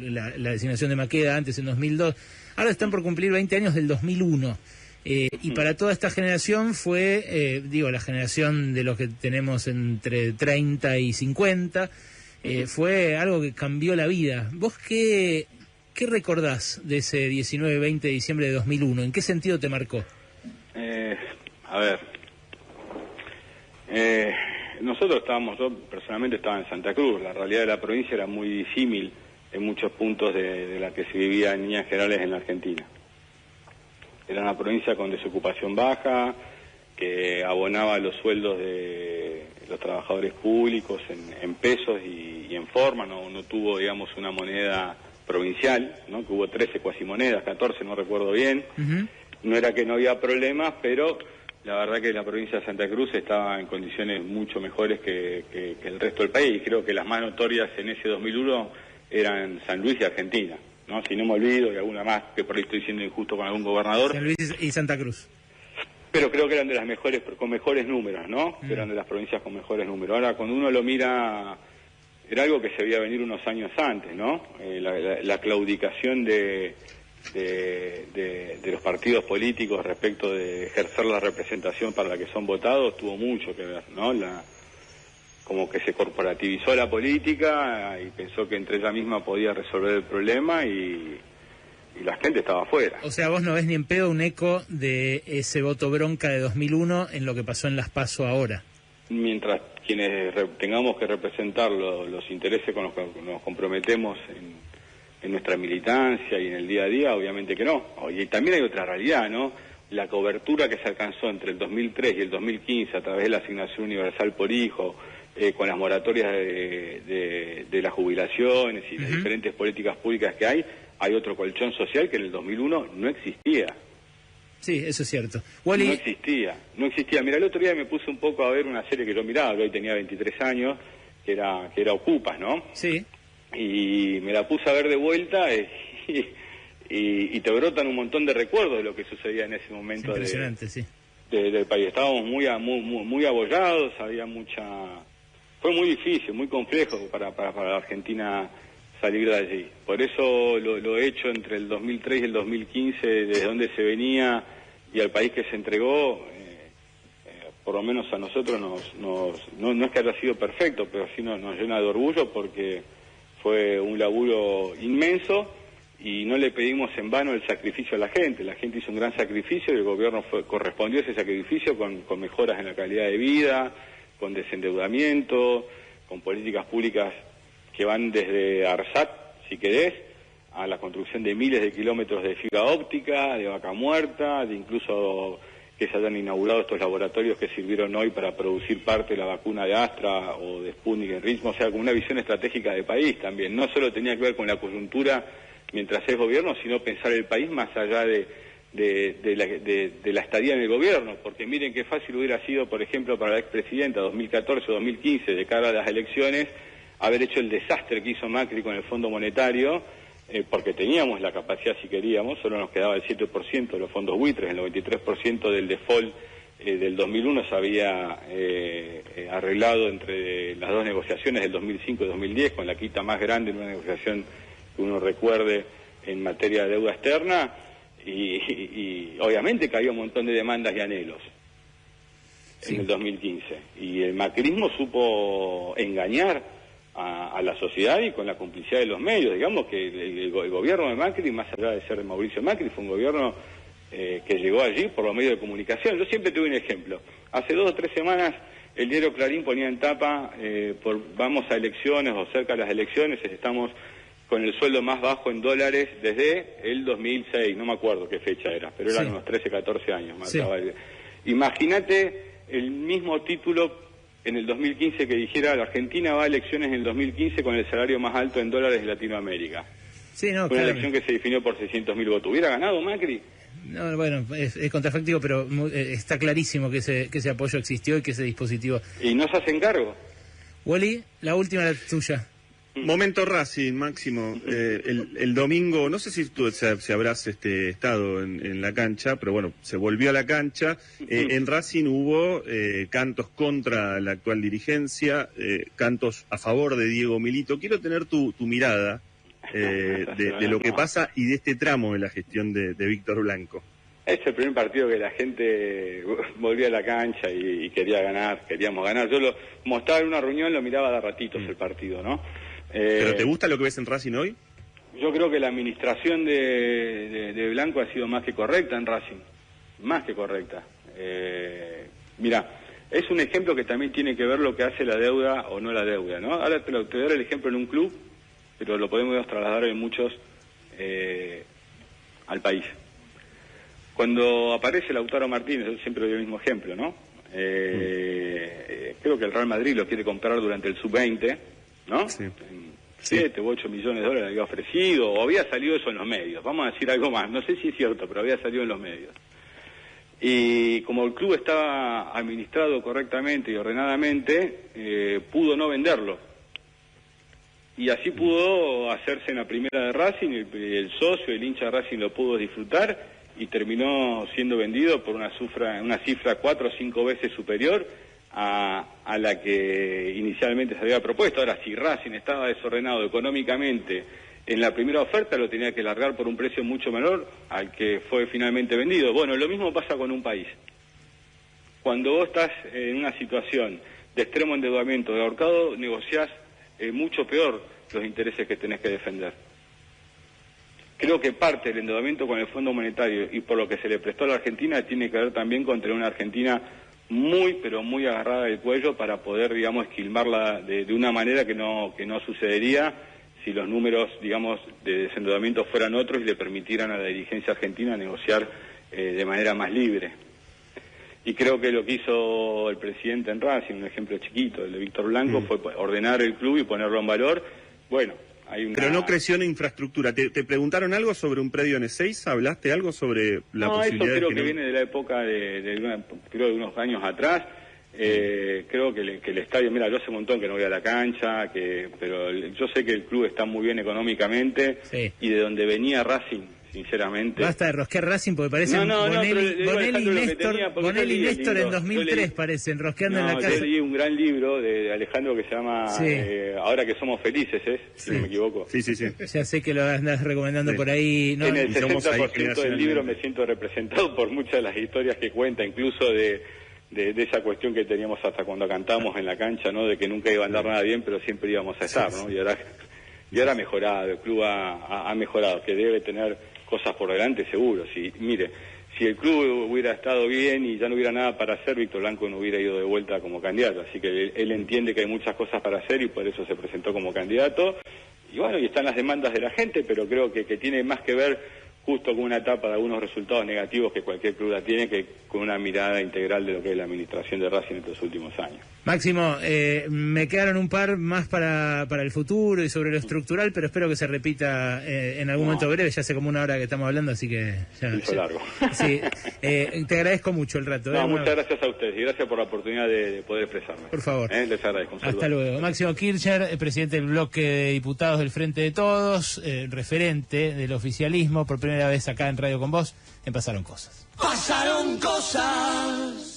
la designación de Maqueda, antes en 2002, ahora están por cumplir 20 años del 2001. Y para toda esta generación fue, la generación de los que tenemos entre 30 y 50, fue algo que cambió la vida. ¿Vos qué recordás de ese 19-20 de diciembre de 2001? ¿En qué sentido te marcó? A ver, nosotros yo personalmente estaba en Santa Cruz. La realidad de la provincia era muy disímil en muchos puntos de la que se vivía en líneas generales en la Argentina. Era una provincia con desocupación baja, que abonaba los sueldos de los trabajadores públicos en pesos y en forma, no tuvo, digamos, una moneda provincial, ¿no? Que hubo 13 cuasimonedas, 14, no recuerdo bien. Uh-huh. No era que no había problemas, pero la verdad que la provincia de Santa Cruz estaba en condiciones mucho mejores que el resto del país. Y creo que las más notorias en ese 2001 eran San Luis y Argentina, ¿no? Si no me olvido, y alguna más, que por ahí estoy siendo injusto con algún gobernador. San Luis y Santa Cruz. Pero creo que eran de las mejores, con mejores números, ¿no? Eran de las provincias con mejores números. Ahora, cuando uno lo mira, era algo que se veía venir unos años antes, ¿no? La claudicación de los partidos políticos respecto de ejercer la representación para la que son votados tuvo mucho que ver, ¿no? Como que se corporativizó la política y pensó que entre ella misma podía resolver el problema y la gente estaba afuera. O sea, vos no ves ni en pedo un eco de ese voto bronca de 2001 en lo que pasó en las PASO ahora. Mientras quienes tengamos que representar los intereses con los que nos comprometemos en nuestra militancia y en el día a día, obviamente que no. Y también hay otra realidad, ¿no? La cobertura que se alcanzó entre el 2003 y el 2015 a través de la asignación universal por hijo, con las moratorias de las jubilaciones y las diferentes políticas públicas que hay otro colchón social que en el 2001 no existía. Sí, eso es cierto. Wally... No existía. Mira, el otro día me puse un poco a ver una serie que yo miraba, que hoy tenía 23 años, que era Ocupas, ¿no? Sí. Y me la puse a ver de vuelta y te brotan un montón de recuerdos de lo que sucedía en ese momento del país. Estábamos muy abollados, había fue muy difícil, muy complejo para la Argentina salir de allí. Por eso lo he hecho entre el 2003 y el 2015, desde donde se venía y al país que se entregó, por lo menos a nosotros no es que haya sido perfecto, pero sí nos llena de orgullo porque fue un laburo inmenso y no le pedimos en vano el sacrificio a la gente. La gente hizo un gran sacrificio y el gobierno correspondió a ese sacrificio con mejoras en la calidad de vida, con desendeudamiento, con políticas públicas que van desde ARSAT, si querés, a la construcción de miles de kilómetros de fibra óptica, de vaca muerta, de incluso que se hayan inaugurado estos laboratorios que sirvieron hoy para producir parte de la vacuna de Astra o de Sputnik en ritmo, o sea, con una visión estratégica de país también. No solo tenía que ver con la coyuntura mientras es gobierno, sino pensar el país más allá de la estadía en el gobierno, porque miren qué fácil hubiera sido, por ejemplo, para la expresidenta 2014 o 2015, de cara a las elecciones, haber hecho el desastre que hizo Macri con el Fondo Monetario, porque teníamos la capacidad si queríamos, solo nos quedaba el 7% de los fondos buitres, el 93% del default del 2001 se había arreglado entre las dos negociaciones del 2005 y 2010, con la quita más grande en una negociación que uno recuerde en materia de deuda externa, y obviamente que había un montón de demandas y anhelos. en el 2015. Y el macrismo supo engañar a la sociedad y con la complicidad de los medios. Digamos que el gobierno de Macri, más allá de ser de Mauricio Macri, fue un gobierno que llegó allí por los medios de comunicación. Yo siempre tuve un ejemplo. Hace 2 o 3 semanas el diario Clarín ponía en tapa, vamos a elecciones o cerca de las elecciones, estamos con el sueldo más bajo en dólares desde el 2006, no me acuerdo qué fecha era, pero eran unos 13, 14 años. Sí. Imagínate el mismo título en el 2015 que dijera la Argentina va a elecciones en el 2015 con el salario más alto en dólares de Latinoamérica. Sí, no, una elección que se definió por 600.000 votos. ¿Hubiera ganado Macri? No, bueno, es contrafactivo, pero está clarísimo que ese apoyo existió y que ese dispositivo... ¿Y no se hacen cargo? Wally, la última la tuya. Momento Racing, Máximo. El domingo, no sé si tú si habrás estado en la cancha, pero bueno, se volvió a la cancha. En Racing hubo cantos contra la actual dirigencia, cantos a favor de Diego Milito. Quiero tener tu mirada de lo que pasa y de este tramo de la gestión de Víctor Blanco. Es el primer partido que la gente volvió a la cancha y quería ganar, queríamos ganar. Yo como estaba en una reunión, lo miraba de ratitos el partido, ¿no? ¿Pero te gusta lo que ves en Racing hoy? Yo creo que la administración de Blanco ha sido más que correcta en Racing, más que correcta. Mira, es un ejemplo que también tiene que ver lo que hace la deuda o no la deuda, ¿no? Ahora te voy a dar el ejemplo en un club, pero lo podemos trasladar en muchos al país. Cuando aparece Lautaro Martínez, yo siempre doy el mismo ejemplo, ¿no? Creo que el Real Madrid lo quiere comprar durante el sub-20, ¿no? Sí. 7 u 8 millones de dólares había ofrecido, o había salido eso en los medios, vamos a decir algo más, no sé si es cierto, pero había salido en los medios. Y como el club estaba administrado correctamente y ordenadamente, pudo no venderlo. Y así pudo hacerse en la primera de Racing, el socio, el hincha de Racing lo pudo disfrutar y terminó siendo vendido por una cifra 4 o 5 veces superior a la que inicialmente se había propuesto. Ahora, si Racing estaba desordenado económicamente en la primera oferta, lo tenía que largar por un precio mucho menor al que fue finalmente vendido. Bueno, lo mismo pasa con un país. Cuando vos estás en una situación de extremo endeudamiento, de ahorcado, negociás mucho peor los intereses que tenés que defender. Creo que parte del endeudamiento con el Fondo Monetario y por lo que se le prestó a la Argentina tiene que ver también con tener una Argentina muy, pero muy agarrada del cuello para poder, digamos, esquilmarla de una manera que no sucedería si los números, digamos, de desendeudamiento fueran otros y le permitieran a la dirigencia argentina negociar de manera más libre. Y creo que lo que hizo el presidente en Racing, un ejemplo chiquito, el de Víctor Blanco, fue ordenar el club y ponerlo en valor. Bueno, Pero no creció en infraestructura. ¿Te preguntaron algo sobre un predio en Ezeiza? ¿Hablaste algo sobre la posibilidad? No, eso creo que viene de la época creo de unos años atrás. Creo que el estadio, mira, yo hace un montón que no voy a la cancha, pero yo sé que el club está muy bien económicamente y de donde venía Racing, sinceramente. Basta de rosquear Racing porque parecen Bonelli y Néstor en 2003 parecen, rosqueando en la casa. Yo leí un gran libro de Alejandro que se llama Ahora que somos felices, si no me equivoco. Sí. Ya sé que lo andas recomendando por ahí. No, en el 60% del libro me siento representado por muchas de las historias que cuenta, incluso de esa cuestión que teníamos hasta cuando cantamos en la cancha, ¿no? De que nunca iba a andar nada bien, pero siempre íbamos a estar, ¿no? Y ahora ha mejorado, el club ha mejorado, que debe tener cosas por delante seguro. Mire, si el club hubiera estado bien y ya no hubiera nada para hacer, Víctor Blanco no hubiera ido de vuelta como candidato, así que él entiende que hay muchas cosas para hacer y por eso se presentó como candidato. Y bueno, y están las demandas de la gente, pero creo que tiene más que ver justo con una etapa de algunos resultados negativos que cualquier club la tiene, que con una mirada integral de lo que es la administración de Racing en estos últimos años. Máximo, me quedaron un par más para el futuro y sobre lo estructural, pero espero que se repita en algún momento breve. Ya hace como una hora que estamos hablando, así que ya largo. Sí, te agradezco mucho el rato. Muchas gracias a ustedes y gracias por la oportunidad de poder expresarme. Por favor. Les agradezco. Hasta luego. Máximo Kirchner, presidente del bloque de diputados del Frente de Todos, referente del oficialismo, por primera vez acá en Radio con Vos, en Pasaron Cosas. Pasaron cosas.